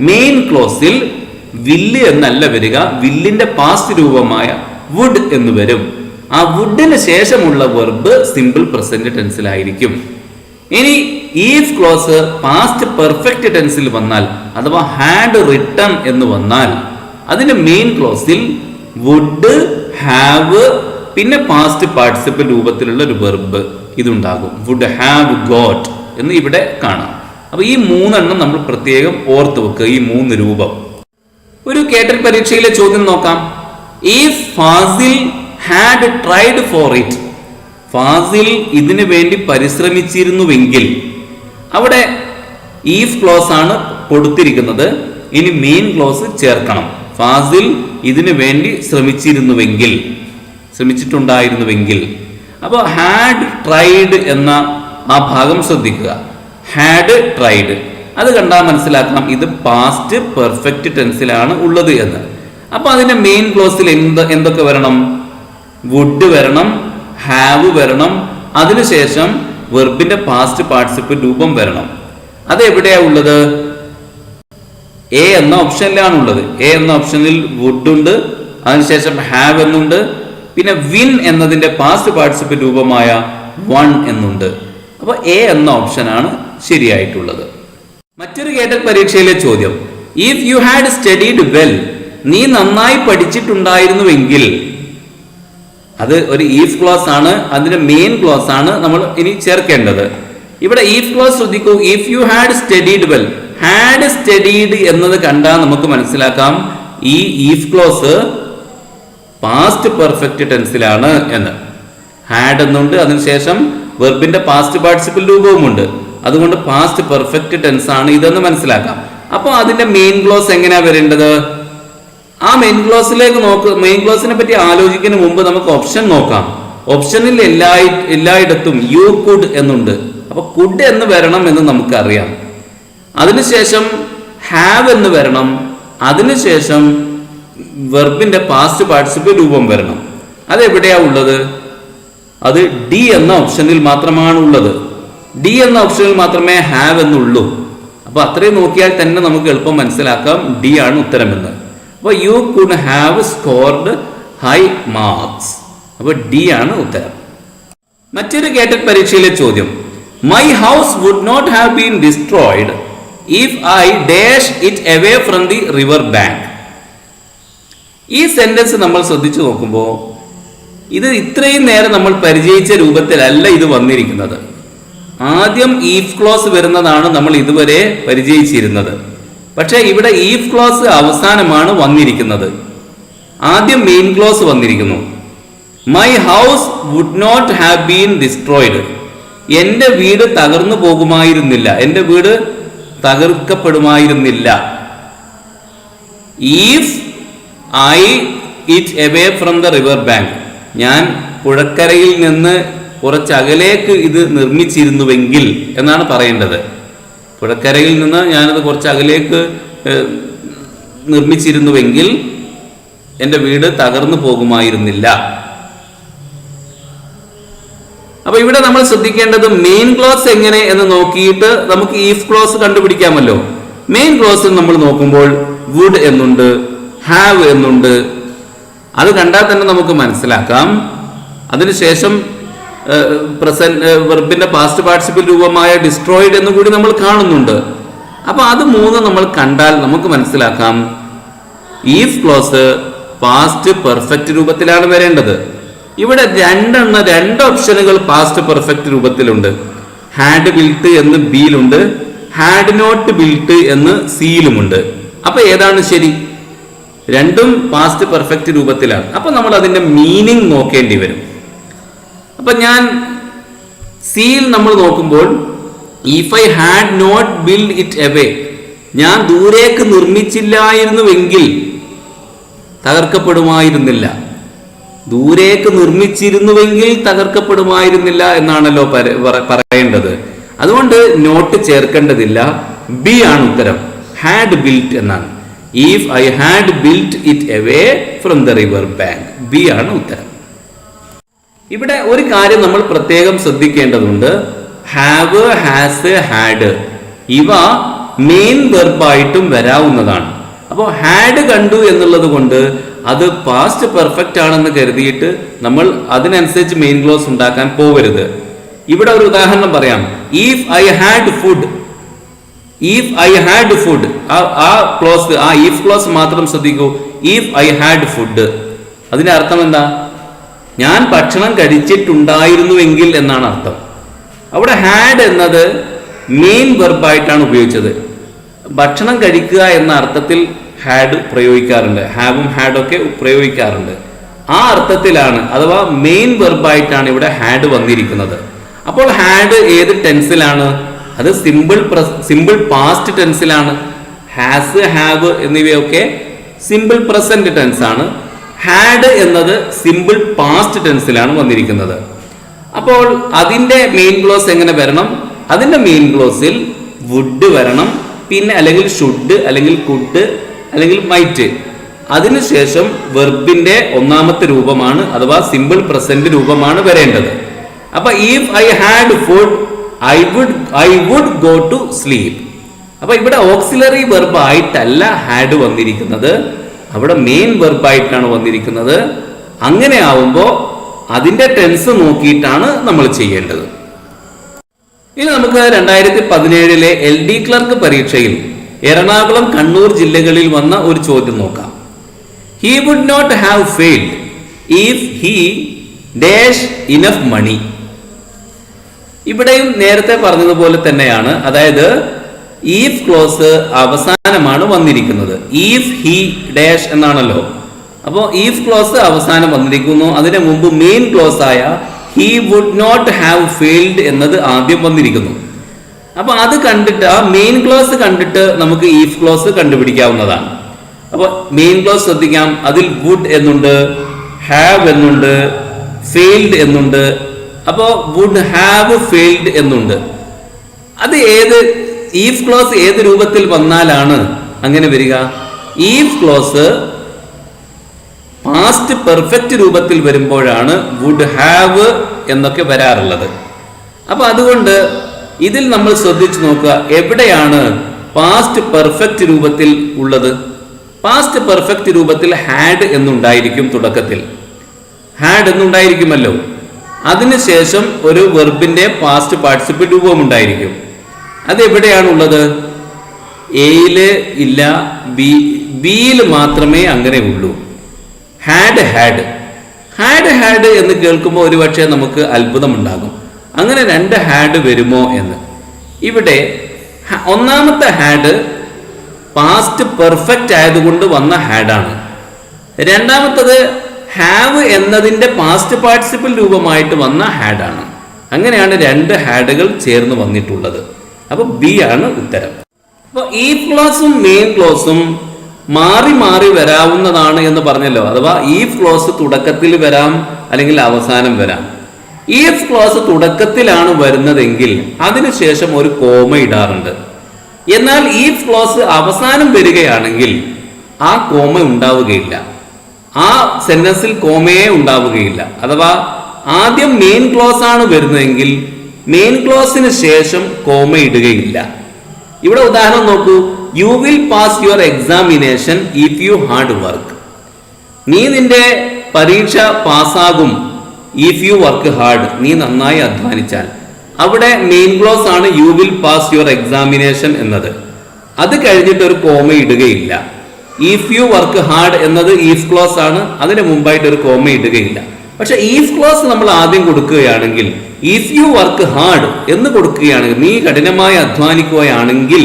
മെയിൻ ക്ലോസിൽ വില്ല് എന്നല്ല വരിക, വില്ലിന്റെ പാസ്റ്റ് രൂപമായ വുഡ് എന്ന് വരും. ആ വുഡിന് ശേഷമുള്ള വെർബ് സിമ്പിൾ പ്രസന്റ് ടെൻസിലായിരിക്കും. ഇനി ഈഫ് ക്ലോസ് പാസ്റ്റ് പെർഫെക്റ്റ് ടെൻസിൽ വന്നാൽ, അഥവാ ഹാഡ് റിട്ടൺ എന്ന് വന്നാൽ, അതിന്റെ മെയിൻ ക്ലോസിൽ വുഡ്, ഹാവ്, പിന്നെ പാസ്റ്റ് പാർട്ടിസിപ്പിൾ രൂപത്തിലുള്ള ഒരു വെർബ് ഇതുണ്ടാകും. വുഡ് ഹാവ് ഗോട്ട് എന്ന് ഇവിടെ കാണാം. അപ്പൊ ഈ 3 നമ്മൾ പ്രത്യേകം ഓർത്ത് വെക്കുക, ഈ 3 രൂപം. ഒരു കേട്ടൽ പരീക്ഷയിലെ ചോദ്യം നോക്കാം. If Fazil had tried for it, Fazil ഇതിനു വേണ്ടി പരിശ്രമിച്ചിരുന്നുവെങ്കിൽ, അവിടെ ഈഫ് ക്ലോസ് ആണ് കൊടുത്തിരിക്കുന്നത്. ഇനി മെയിൻ ക്ലോസ് ചേർക്കണം. ഫാസിൽ ഇതിനു വേണ്ടി ശ്രമിച്ചിട്ടുണ്ടായിരുന്നുവെങ്കിൽ. അപ്പോൾ ഹാഡ് ട്രൈഡ് എന്ന ആ ഭാഗം ശ്രദ്ധിക്കുക. ഹാഡ് ട്രൈഡ് അത് കണ്ടാൽ മനസ്സിലാക്കാം ഇത് പാസ്റ്റ് പെർഫെക്റ്റ് ടെൻസിലാണ് ഉള്ളത് എന്ന്. അപ്പൊ അതിന്റെ മെയിൻ ക്ലോസിൽ എന്തൊക്കെ വരണം? വുഡ് വരണം, ഹാവ് വരണം, അതിനുശേഷം വെർബിന്റെ പാസ്റ്റ് പാർട്ടിസിപ്പിൾ രൂപം വരണം. അത് എവിടെയാ ഉള്ളത്? എ എന്ന ഓപ്ഷനിലാണ് ഉള്ളത്. എ എന്ന ഓപ്ഷനിൽ വുഡ് ഉണ്ട്, അതിനുശേഷം ഹാവ് എന്നുണ്ട്, പിന്നെ വിൻ എന്നതിന്റെ പാസ്റ്റ് പാർട്ടിസിപ്പിൾ രൂപമായ വൺ എന്നുണ്ട്. അപ്പൊ എ എന്ന ഓപ്ഷനാണ് ശരിയായിട്ടുള്ളത്. മറ്റൊരു കേട്ടൽ പരീക്ഷയിലെ ചോദ്യം. If you had studied well, നീ നന്നായി പഠിച്ചിട്ടുണ്ടായിരുന്നുവെങ്കിൽ, അത് ഒരു ഈഫ് ക്ലോസ് ആണ്, അതിന്റെ മെയിൻ ക്ലോസ് ആണ് നമ്മൾ ഇനി ചേർക്കേണ്ടത്. ഇവിടെ ഈഫ് ക്ലോസ് ശ്രദ്ധിക്കൂ. If you had studied well, had studied എന്നത് കണ്ടാൽ നമുക്ക് മനസ്സിലാക്കാം ഈ ഈഫ് ക്ലോസ് പാസ്റ്റ് പെർഫെക്റ്റ് ടെൻസിലാണ് എന്ന്. ഹാഡ് എന്നുണ്ട്, അതിനുശേഷം വെർബിന്റെ പാസ്റ്റ് പാർട്ടിസിപ്പിൾ രൂപവുമുണ്ട്. അതുകൊണ്ട് പാസ്റ്റ് പെർഫെക്റ്റ് ടെൻസ് ആണ് ഇതെന്ന് മനസ്സിലാക്കാം. അപ്പോൾ അതിന്റെ മെയിൻ ക്ലോസ് എങ്ങനെയാ വരേണ്ടത്? ആ മെയിൻ ക്ലോസിലേക്ക് മെയിൻ ക്ലോസിനെ പറ്റി ആലോചിക്കുന്നതിന് മുമ്പ് നമുക്ക് ഓപ്ഷൻ നോക്കാം. ഓപ്ഷനിൽ എല്ലായിടത്തും യു കുഡ് എന്നുണ്ട്. അപ്പൊ കുഡ് എന്ന് വരണം എന്ന് നമുക്കറിയാം. അതിനുശേഷം ഹാവ് എന്ന് വരണം, അതിനുശേഷം വെർബിന്റെ പാസ്റ്റ് പാർട്ടിസിപ്പിൾ രൂപം വരണം. അത് എവിടെയാ ഉള്ളത്? അത് ഡി എന്ന ഓപ്ഷനിൽ മാത്രമാണ് ഉള്ളത്. ഡി എന്ന ഓപ്ഷനിൽ മാത്രമേ ഹാവ് എന്നുള്ളൂ. അപ്പൊ അത്രയും നോക്കിയാൽ തന്നെ നമുക്ക് എളുപ്പം മനസ്സിലാക്കാം ഡി ആണ് ഉത്തരമെന്ന്. അപ്പൊ you could have scored high marks. അപ്പൊ ഡി ആണ് ഉത്തരം. മറ്റൊരു കേട്ടൽ പരീക്ഷയിലെ ചോദ്യം. My house would not have been destroyed if I dash it away from the river bank. ഈ സെന്റൻസ് നമ്മൾ ശ്രദ്ധിച്ചു നോക്കുമ്പോൾ ഇത് ഇത്രയും നേരം നമ്മൾ പരിചയിച്ച രൂപത്തിലല്ല ഇത് വന്നിരിക്കുന്നത്. ആദ്യം ഈഫ് ക്ലോസ് വരുന്നതാണ് നമ്മൾ ഇതുവരെ പരിചയിച്ചിരുന്നത്. പക്ഷെ ഇവിടെ ഈഫ് ക്ലോസ് അവസാനമാണ് വന്നിരിക്കുന്നത്. ആദ്യം മെയിൻ ക്ലോസ് വന്നിരിക്കുന്നു. My house would not have been destroyed. എന്റെ വീട് തകർന്നു പോകുമായിരുന്നില്ല, എന്റെ വീട് തകർക്കപ്പെടുമായിരുന്നില്ല. If I it away from the river bank. ഞാൻ പുഴക്കരയിൽ നിന്ന് കുറച്ചകലേക്ക് ഇത് നിർമ്മിച്ചിരുന്നുവെങ്കിൽ എന്നാണ് പറയേണ്ടത്. പുഴക്കരയിൽ നിന്ന് ഞാനത് കുറച്ചകലേക്ക് നിർമ്മിച്ചിരുന്നുവെങ്കിൽ എൻ്റെ വീട് തകർന്നു പോകുമായിരുന്നില്ല. അപ്പൊ ഇവിടെ നമ്മൾ ശ്രദ്ധിക്കേണ്ടത് മെയിൻ ക്ലോസ് എങ്ങനെ എന്ന് നോക്കിയിട്ട് നമുക്ക് ഈഫ് ക്ലോസ് കണ്ടുപിടിക്കാമല്ലോ. മെയിൻ ക്ലോസ് നമ്മൾ നോക്കുമ്പോൾ വുഡ് എന്നുണ്ട്, ഹാവ് എന്നുണ്ട്. അത് കണ്ടാൽ തന്നെ നമുക്ക് മനസ്സിലാക്കാം. അതിനുശേഷം വെർബിന്റെ പാസ്റ്റ് പാർട്ടിസിപ്പിൾ രൂപമായ ഡിസ്ട്രോയിഡ് എന്ന് കൂടി നമ്മൾ കാണുന്നുണ്ട്. അപ്പൊ അത് മൂന്ന് നമ്മൾ കണ്ടാൽ നമുക്ക് മനസ്സിലാക്കാം ഈഫ് ക്ലോസ് പാസ്റ്റ് പെർഫെക്റ്റ് രൂപത്തിലാണ് വരേണ്ടത്. ഇവിടെ രണ്ട് ഓപ്ഷനുകൾ പാസ്റ്റ് പെർഫെക്റ്റ് രൂപത്തിലുണ്ട്. ഹാഡ് ബിൽട്ട് എന്ന് ബിയിലുണ്ട്, ഹാഡ് നോട്ട് ബിൽട്ട് എന്ന് സിയിലുമുണ്ട്. അപ്പൊ ഏതാണ് ശരി? രണ്ടും പാസ്റ്റ് പെർഫെക്റ്റ് രൂപത്തിലാണ്. അപ്പൊ നമ്മൾ അതിന്റെ മീനിങ് നോക്കേണ്ടി വരും. അപ്പൊ ഞാൻ സിയിൽ നമ്മൾ നോക്കുമ്പോൾ if I had not build it away, ഞാൻ ദൂരേക്ക് നിർമ്മിച്ചില്ലായിരുന്നുവെങ്കിൽ തകർക്കപ്പെടുമായിരുന്നില്ല. ദൂരേക്ക് നിർമ്മിച്ചിരുന്നുവെങ്കിൽ തകർക്കപ്പെടുമായിരുന്നില്ല എന്നാണല്ലോ പറയേണ്ടത്. അതുകൊണ്ട് നോട്ട് ചേർക്കേണ്ടതില്ല. ബി ആണ് ഉത്തരം, ഹാഡ് ബിൽറ്റ് എന്നാണ്. If I had built it away from the river bank, B ആണ് ഉത്തരം. ഇവിടെ ഒരു കാര്യം നമ്മൾ പ്രത്യേകം ശ്രദ്ധിക്കേണ്ടതുണ്ട്. ഹാവ്, ഹാസ്, ഹാഡ് ഇവ മെയിൻ വെർബായിട്ടും വരാവുന്നതാണ്. അപ്പോൾ ഹാഡ് കണ്ടു എന്നുള്ളത് കൊണ്ട് അത് പാസ്റ്റ് പെർഫെക്റ്റ് ആണെന്ന് കരുതിയിട്ട് നമ്മൾ അതിനനുസരിച്ച് മെയിൻ ക്ലോസ് ഉണ്ടാക്കാൻ പോകരുത്. ഇവിടെ ഒരു ഉദാഹരണം പറയാം. If I had food, if I had food, ആ ക്ലോസ്, ആ ഇഫ് ക്ലോസ് മാത്രം ശ്രദ്ധിക്കൂ. ഇഫ് ഐ ഹാഡ് ഫുഡ്, അതിന്റെ അർത്ഥം എന്താ? ഞാൻ ഭക്ഷണം കഴിച്ചിട്ടുണ്ടായിരുന്നുവെങ്കിൽ എന്നാണ് അർത്ഥം. അവിടെ ഹാഡ് എന്നത് മെയിൻ വെർബായിട്ടാണ് ഉപയോഗിച്ചത്. ഭക്ഷണം കഴിക്കുക എന്ന അർത്ഥത്തിൽ ഹാഡ് പ്രയോഗിക്കാറുണ്ട്, ഹാവും ഹാഡും ഒക്കെ പ്രയോഗിക്കാറുണ്ട്. ആ അർത്ഥത്തിലാണ്, അഥവാ മെയിൻ വെർബായിട്ടാണ് ഇവിടെ ഹാഡ് വന്നിരിക്കുന്നത്. അപ്പോൾ ഹാഡ് ഏത് ടെൻസിലാണ്? അത് സിമ്പിൾ പാസ്റ്റ് ടെൻസിലാണ്. ഹാസ്, ഹാവ് എന്നിവയൊക്കെ സിമ്പിൾ പ്രസന്റ് ടെൻസ് ആണ്. ഹാഡ് എന്നത് സിമ്പിൾ പാസ്റ്റ് ടെൻസിലാണ് വന്നിരിക്കുന്നത്. അപ്പോൾ അതിന്റെ മെയിൻ ക്ലോസ് എങ്ങനെ വരണം? അതിന്റെ മെയിൻ ക്ലോസിൽ വുഡ് വരണം, പിന്നെ അല്ലെങ്കിൽ ഷുഡ്, അല്ലെങ്കിൽ കുഡ്, അല്ലെങ്കിൽ മൈറ്റ്. അതിനുശേഷം വെർബിന്റെ ഒന്നാമത്തെ രൂപമാണ്, അഥവാ സിമ്പിൾ പ്രസന്റ് രൂപമാണ് വരേണ്ടത്. അപ്പൊ if I had food I would go to sleep. അപ്പൊ ഇവിടെ ഓക്സിലറി വെർബ് ആയിട്ടല്ല ഹാഡ് വന്നിരിക്കുന്നത്, അവിടെ മെയിൻ വെർബായിട്ടാണ് വന്നിരിക്കുന്നത്. അങ്ങനെ ആവുമ്പോൾ അതിന്റെ ടെൻസ് നോക്കിയിട്ടാണ് നമ്മൾ ചെയ്യേണ്ടത്. ഇനി നമുക്ക് 2017 LD ക്ലർക്ക് പരീക്ഷയിൽ എറണാകുളം, കണ്ണൂർ ജില്ലകളിൽ വന്ന ഒരു ചോദ്യം നോക്കാം. He would not have failed if he dash enough money. ഇവിടെയും നേരത്തെ പറഞ്ഞതുപോലെ തന്നെയാണ്, അതായത് ഈഫ് ക്ലോസ് അവസാനമാണ് വന്നിരിക്കുന്നത്. ഈഫ് ഹി ഡാഷ് എന്നാണല്ലോ. അപ്പോൾ ഈഫ് ക്ലോസ് അവസാനം വന്നിരിക്കുന്നു. അതിന് മുമ്പ് മെയിൻ ക്ലോസ് ആയ he would not have failed എന്നത് ആദ്യം വന്നിരിക്കുന്നു. അപ്പൊ അത് കണ്ടിട്ട്, ആ മെയിൻ ക്ലോസ് കണ്ടിട്ട് നമുക്ക് ഈഫ് ക്ലോസ് കണ്ടുപിടിക്കാവുന്നതാണ്. അപ്പൊ മെയിൻ ക്ലോസ് ശ്രദ്ധിക്കാം. അതിൽ വുഡ് എന്നുണ്ട്, ഹാവ് എന്നുണ്ട്, ഫെയിൽഡ് എന്നുണ്ട്. അപ്പോ വുഡ് ഹാവ് ഫെയിൽഡ് എന്നുണ്ട്. അത് ഈഫ് ക്ലോസ് ഏത് രൂപത്തിൽ വന്നാലാണ് അങ്ങനെ വരിക? ഈഫ് ക്ലോസ് പാസ്റ്റ് പെർഫെക്റ്റ് രൂപത്തിൽ വരുമ്പോഴാണ് വുഡ് ഹാവ് എന്നൊക്കെ വരാറുള്ളത്. അപ്പൊ അതുകൊണ്ട് ഇതിൽ നമ്മൾ ശ്രദ്ധിച്ചു നോക്കുക, എവിടെയാണ് പാസ്റ്റ് പെർഫെക്റ്റ് രൂപത്തിൽ ഉള്ളത്? പാസ്റ്റ് പെർഫെക്റ്റ് രൂപത്തിൽ ഹാഡ് എന്നുണ്ടായിരിക്കും. തുടക്കത്തിൽ ഹാഡ് എന്നുണ്ടായിരിക്കുമല്ലോ. അതിനുശേഷം ഒരു വെർബിന്റെ പാസ്റ്റ് പാർട്ടിസിപ്പിൾ രൂപം ഉണ്ടായിരിക്കും. അത് എവിടെയാണുള്ളത്? എയില് ഇല്ല, ബിയിൽ മാത്രമേ അങ്ങനെ ഉള്ളൂ. ഹാഡ് ഹാഡ് എന്ന് കേൾക്കുമ്പോൾ ഒരുപക്ഷെ നമുക്ക് അത്ഭുതം ഉണ്ടാകും. അങ്ങനെ രണ്ട് ഹാഡ് വരുമോ എന്ന്. ഇവിടെ ഒന്നാമത്തെ ഹാഡ് പാസ്റ്റ് പെർഫെക്റ്റ് ആയതുകൊണ്ട് വന്ന ഹാഡാണ്. രണ്ടാമത്തത് ഹാവ് എന്നതിന്റെ പാസ്റ്റ് പാർട്ടിസിപ്പിൾ രൂപമായിട്ട് വന്ന ഹാഡാണ്. അങ്ങനെയാണ് രണ്ട് ഹാഡുകൾ ചേർന്ന് വന്നിട്ടുള്ളത്. അപ്പൊ ബി ആണ് ഉത്തരം. അപ്പൊ ഈഫ് ക്ലോസും മെയിൻ ക്ലോസും മാറി മാറി വരാവുന്നതാണ് എന്ന് പറഞ്ഞല്ലോ. അഥവാ ഈഫ് ക്ലോസ് തുടക്കത്തിൽ വരാം, അല്ലെങ്കിൽ അവസാനം വരാം. ഈഫ് ക്ലോസ് തുടക്കത്തിലാണ് വരുന്നതെങ്കിൽ അതിനുശേഷം ഒരു കോമ ഇടാറുണ്ട്. എന്നാൽ ഈഫ് ക്ലോസ് അവസാനം വരികയാണെങ്കിൽ ആ കോമ ഉണ്ടാവുകയില്ല. ആ സെന്റൻസിൽ കോമയെ ഉണ്ടാവുകയില്ല. അഥവാ ആദ്യം മെയിൻ ക്ലോസ് ആണ് വരുന്നതെങ്കിൽ മെയിൻ ക്ലോസിന് ശേഷം കോമ ഇടുകയില്ല. ഇവിടെ ഉദാഹരണം നോക്കൂ. You will pass your examination if you hard work. നീ നിന്റെ പരീക്ഷ പാസ്സാകും ഇഫ് യു വർക്ക് ഹാർഡ്, നീ നന്നായി അധ്വാനിച്ചാൽ. അവിടെ മെയിൻ ക്ലോസ് ആണ് you will pass your examination എന്നത്. അത് കഴിഞ്ഞിട്ട് ഒരു കോമ ഇടുകയില്ല. ഇഫ് യു വർക്ക് ഹാർഡ് എന്നത് ഈഫ് ക്ലോസ് ആണ്, അതിന് മുമ്പായിട്ട് ഒരു കോമ ഇടുകയില്ല. പക്ഷെ ഈഫ് ക്ലോസ് നമ്മൾ ആദ്യം കൊടുക്കുകയാണെങ്കിൽ, ഇഫ് യു വർക്ക് ഹാർഡ് എന്ന് കൊടുക്കുകയാണെങ്കിൽ, നീ കഠിനമായി അധ്വാനിക്കുകയാണെങ്കിൽ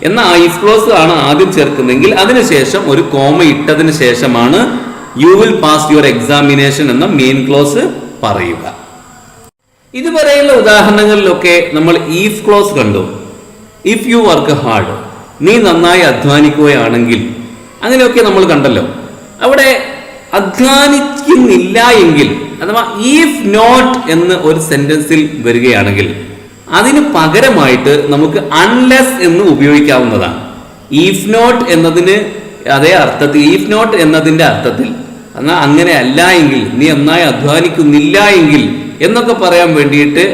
എന്ന ആ ഇഫ് ക്ലോസ് ആണ് ആദ്യം ചേർക്കുന്നതെങ്കിൽ അതിനുശേഷം ഒരു കോമ ഇട്ടതിന് ശേഷമാണ് U will pass your examination എന്ന മെയിൻ ക്ലോസ് പറയുക. ഇതുവരെയുള്ള ഉദാഹരണങ്ങളിലൊക്കെ നമ്മൾ ഈഫ് ക്ലോസ് കണ്ടു. ഇഫ് യു വർക്ക് ഹാർഡ്, നീ നന്നായി അധ്വാനിക്കുകയാണെങ്കിൽ, അങ്ങനെയൊക്കെ നമ്മൾ കണ്ടല്ലോ. അവിടെ അധ്വാനിക്കുന്നില്ല എങ്കിൽ, അഥവാ ഈഫ് നോട്ട് എന്ന് ഒരു സെന്റൻസിൽ വരികയാണെങ്കിൽ അതിന് പകരമായിട്ട് നമുക്ക് അൺലെസ് എന്ന് ഉപയോഗിക്കാവുന്നതാണ്. ഈഫ് നോട്ട് എന്നതിന് അതേ അർത്ഥത്തിൽ, ഈഫ് നോട്ട് എന്നതിന്റെ അർത്ഥത്തിൽ, എന്നാൽ അങ്ങനെ അല്ല എങ്കിൽ, നീ നന്നായി അധ്വാനിക്കുന്നില്ല എങ്കിൽ എന്നൊക്കെ പറയാൻ വേണ്ടിയിട്ട്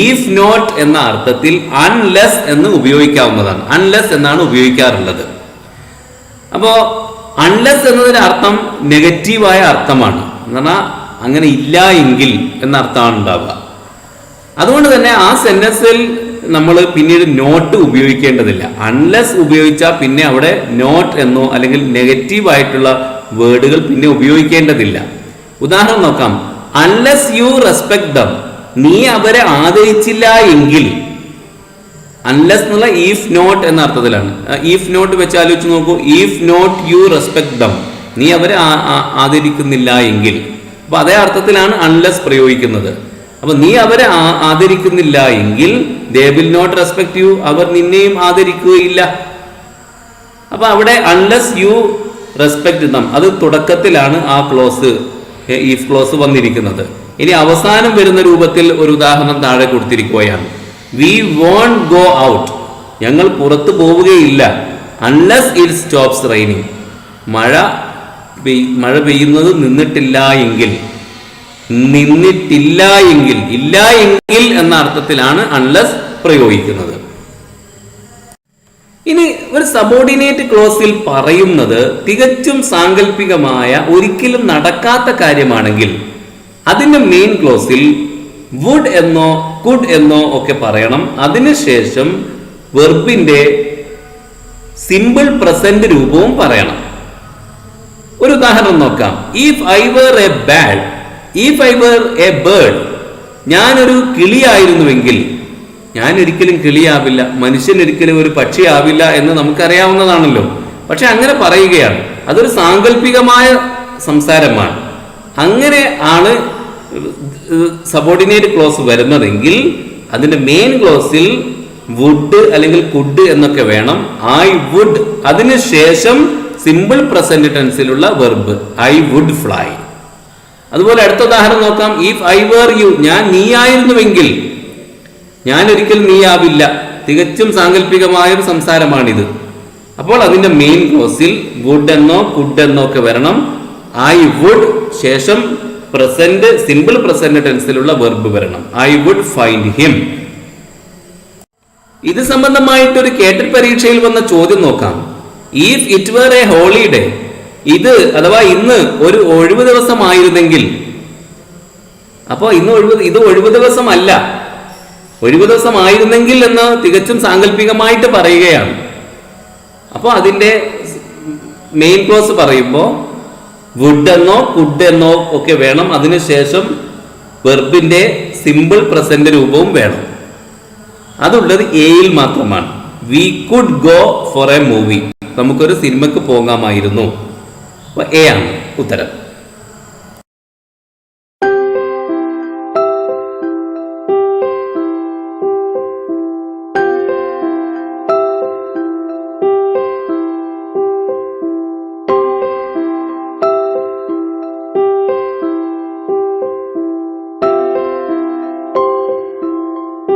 ഈഫ് നോട്ട് എന്ന അർത്ഥത്തിൽ അൺലെസ് എന്ന് ഉപയോഗിക്കാവുന്നതാണ്. അൺലെസ് എന്നാണ് ഉപയോഗിക്കാറുള്ളത്. അപ്പോ അൺലെസ് എന്നതിന്റെ അർത്ഥം നെഗറ്റീവായ അർത്ഥമാണ്. എന്ന് പറഞ്ഞാൽ അങ്ങനെ ഇല്ല എങ്കിൽ എന്ന അർത്ഥമാണ് ഉണ്ടാവുക. അതുകൊണ്ട് തന്നെ ആ സെന്റൻസിൽ നമ്മൾ പിന്നീട് നോട്ട് ഉപയോഗിക്കേണ്ടതില്ല. അൺലെസ് ഉപയോഗിച്ചാൽ പിന്നെ അവിടെ നോട്ട് എന്നോ അല്ലെങ്കിൽ നെഗറ്റീവ് ആയിട്ടുള്ള വേർഡുകൾ പിന്നെ ഉപയോഗിക്കേണ്ടതില്ല. ഉദാഹരണം നോക്കാം. അൺലെസ് യു റെസ്പെക്ട് ദം, നീ അവരെ ആദരിച്ചില്ല എങ്കിൽ. അൺലെസ് എന്നുള്ള ഈഫ് നോട്ട് എന്ന അർത്ഥത്തിലാണ്. ഈഫ് നോട്ട് വെച്ച് ആലോചിച്ച് നോക്കൂ. If not you respect them, നീ അവരെ ആദരിക്കുന്നില്ല എങ്കിൽ. അപ്പൊ അതേ അർത്ഥത്തിലാണ് അൺലെസ് പ്രയോഗിക്കുന്നത്. അപ്പൊ നീ അവരെ ആദരിക്കുന്നില്ല എങ്കിൽ they will not respect you, അവർ നിന്നെയും ആദരിക്കുകയില്ല. അപ്പൊ അവിടെ അൺലെസ് യു റെസ്പെക്ട് ദം, അത് തുടക്കത്തിലാണ് ആ ക്ലോസ്, ഈഫ് ക്ലോസ് വന്നിരിക്കുന്നത്. ഇനി അവസാനം വരുന്ന രൂപത്തിൽ ഒരു ഉദാഹരണം താഴെ കൊടുത്തിരിക്കുകയാണ്. വി വോണ്ട് ഗോ ഔട്ട്, ഞങ്ങൾ പുറത്തു പോവുകയില്ല. അൺലെസ് ഇറ്റ് സ്റ്റോപ്സ് റെയിനിങ്, മഴ പെയ്യുന്നത് നിന്നിട്ടില്ല എങ്കിൽ. നിന്നിട്ടില്ല എങ്കിൽ, ഇല്ല എങ്കിൽ എന്ന അർത്ഥത്തിലാണ് അൺലെസ് പ്രയോഗിക്കുന്നത്. ഇനി ഒരു സബോർഡിനേറ്റ് ക്ലോസിൽ പറയുന്നത് തികച്ചും സാങ്കല്പികമായ, ഒരിക്കലും നടക്കാത്ത കാര്യമാണെങ്കിൽ അതിന്റെ മെയിൻ ക്ലോസിൽ വുഡ് എന്നോ കുഡ് എന്നോ ഒക്കെ പറയണം. അതിനുശേഷം വെർബിന്റെ സിമ്പിൾ പ്രസന്റ് രൂപവും പറയണം. ഒരു ഉദാഹരണം നോക്കാം. If I were a bad, if I were a bird, ഞാനൊരു കിളിയായിരുന്നുവെങ്കിൽ. ഞാൻ ഒരിക്കലും കിളിയാവില്ല, മനുഷ്യൻ ഒരിക്കലും ഒരു പക്ഷിയാവില്ല എന്ന് നമുക്കറിയാവുന്നതാണല്ലോ. പക്ഷെ അങ്ങനെ പറയുകയാണ്. അതൊരു സാങ്കല്പികമായ സംസാരമാണ്. അങ്ങനെ ആണ് സബോർഡിനേറ്റ് ക്ലോസ് വരുന്നതെങ്കിൽ അതിന്റെ മെയിൻ ക്ലോസിൽ വുഡ് അല്ലെങ്കിൽ കുഡ് എന്നൊക്കെ വേണം. ഐ വുഡ്, അതിനുശേഷം സിമ്പിൾ പ്രസന്റ് ടെൻസിലുള്ള വെർബ് ഐ വുഡ് ഫ്ലൈ. അതുപോലെ അടുത്ത ഉദാഹരണം നോക്കാം. ഇഫ് ഐ വർ യു, ഞാൻ നീയായിരുന്നുവെങ്കിൽ. ഞാൻ ഒരിക്കലും നീയാവില്ല, തികച്ചും സാങ്കല്പികമായ ഒരു സംസാരമാണിത്. അപ്പോൾ അതിന്റെ മെയിൻ ക്ലോസിൽ വുഡ് എന്നോ കുഡ് എന്നോ ഒക്കെ വരണം. ഐ വുഡ് ശേഷം പ്രസന്റ്, സിമ്പിൾ പ്രസന്റ് ടെൻസിലുള്ള വെർബ് വരണം. I would find him. ഇത് സംബന്ധമായിട്ട് ഒരു കേട്ടറ്റ് പരീക്ഷയിൽ വന്ന ചോദ്യം നോക്കാം. If it were a holiday, ഇത് അഥവാ ഇന്ന് ഒരു ഒഴിവ് ദിവസമായിരുന്നെങ്കിൽ. അപ്പോ ഇത് ഒഴിവ് ദിവസമല്ല, ഒഴിവ് ദിവസമായിരുന്നെങ്കിൽ എന്ന് തികച്ചും സാങ്കല്പികമായിട്ട് പറയുകയാണ്. അപ്പോൾ അതിന്റെ മെയിൻ ക്ലോസ് പറയുമ്പോൾ വുഡ് എന്നോ കുഡ് എന്നോ ഒക്കെ വേണം. അതിനുശേഷം വെർബിന്റെ സിമ്പിൾ പ്രസന്റ് രൂപവും വേണം. അതുള്ളത് എയിൽ മാത്രമാണ്. We could go for A movie, നമുക്കൊരു സിനിമയ്ക്ക് പോകാമായിരുന്നു. എ ആണ് ഉത്തരം.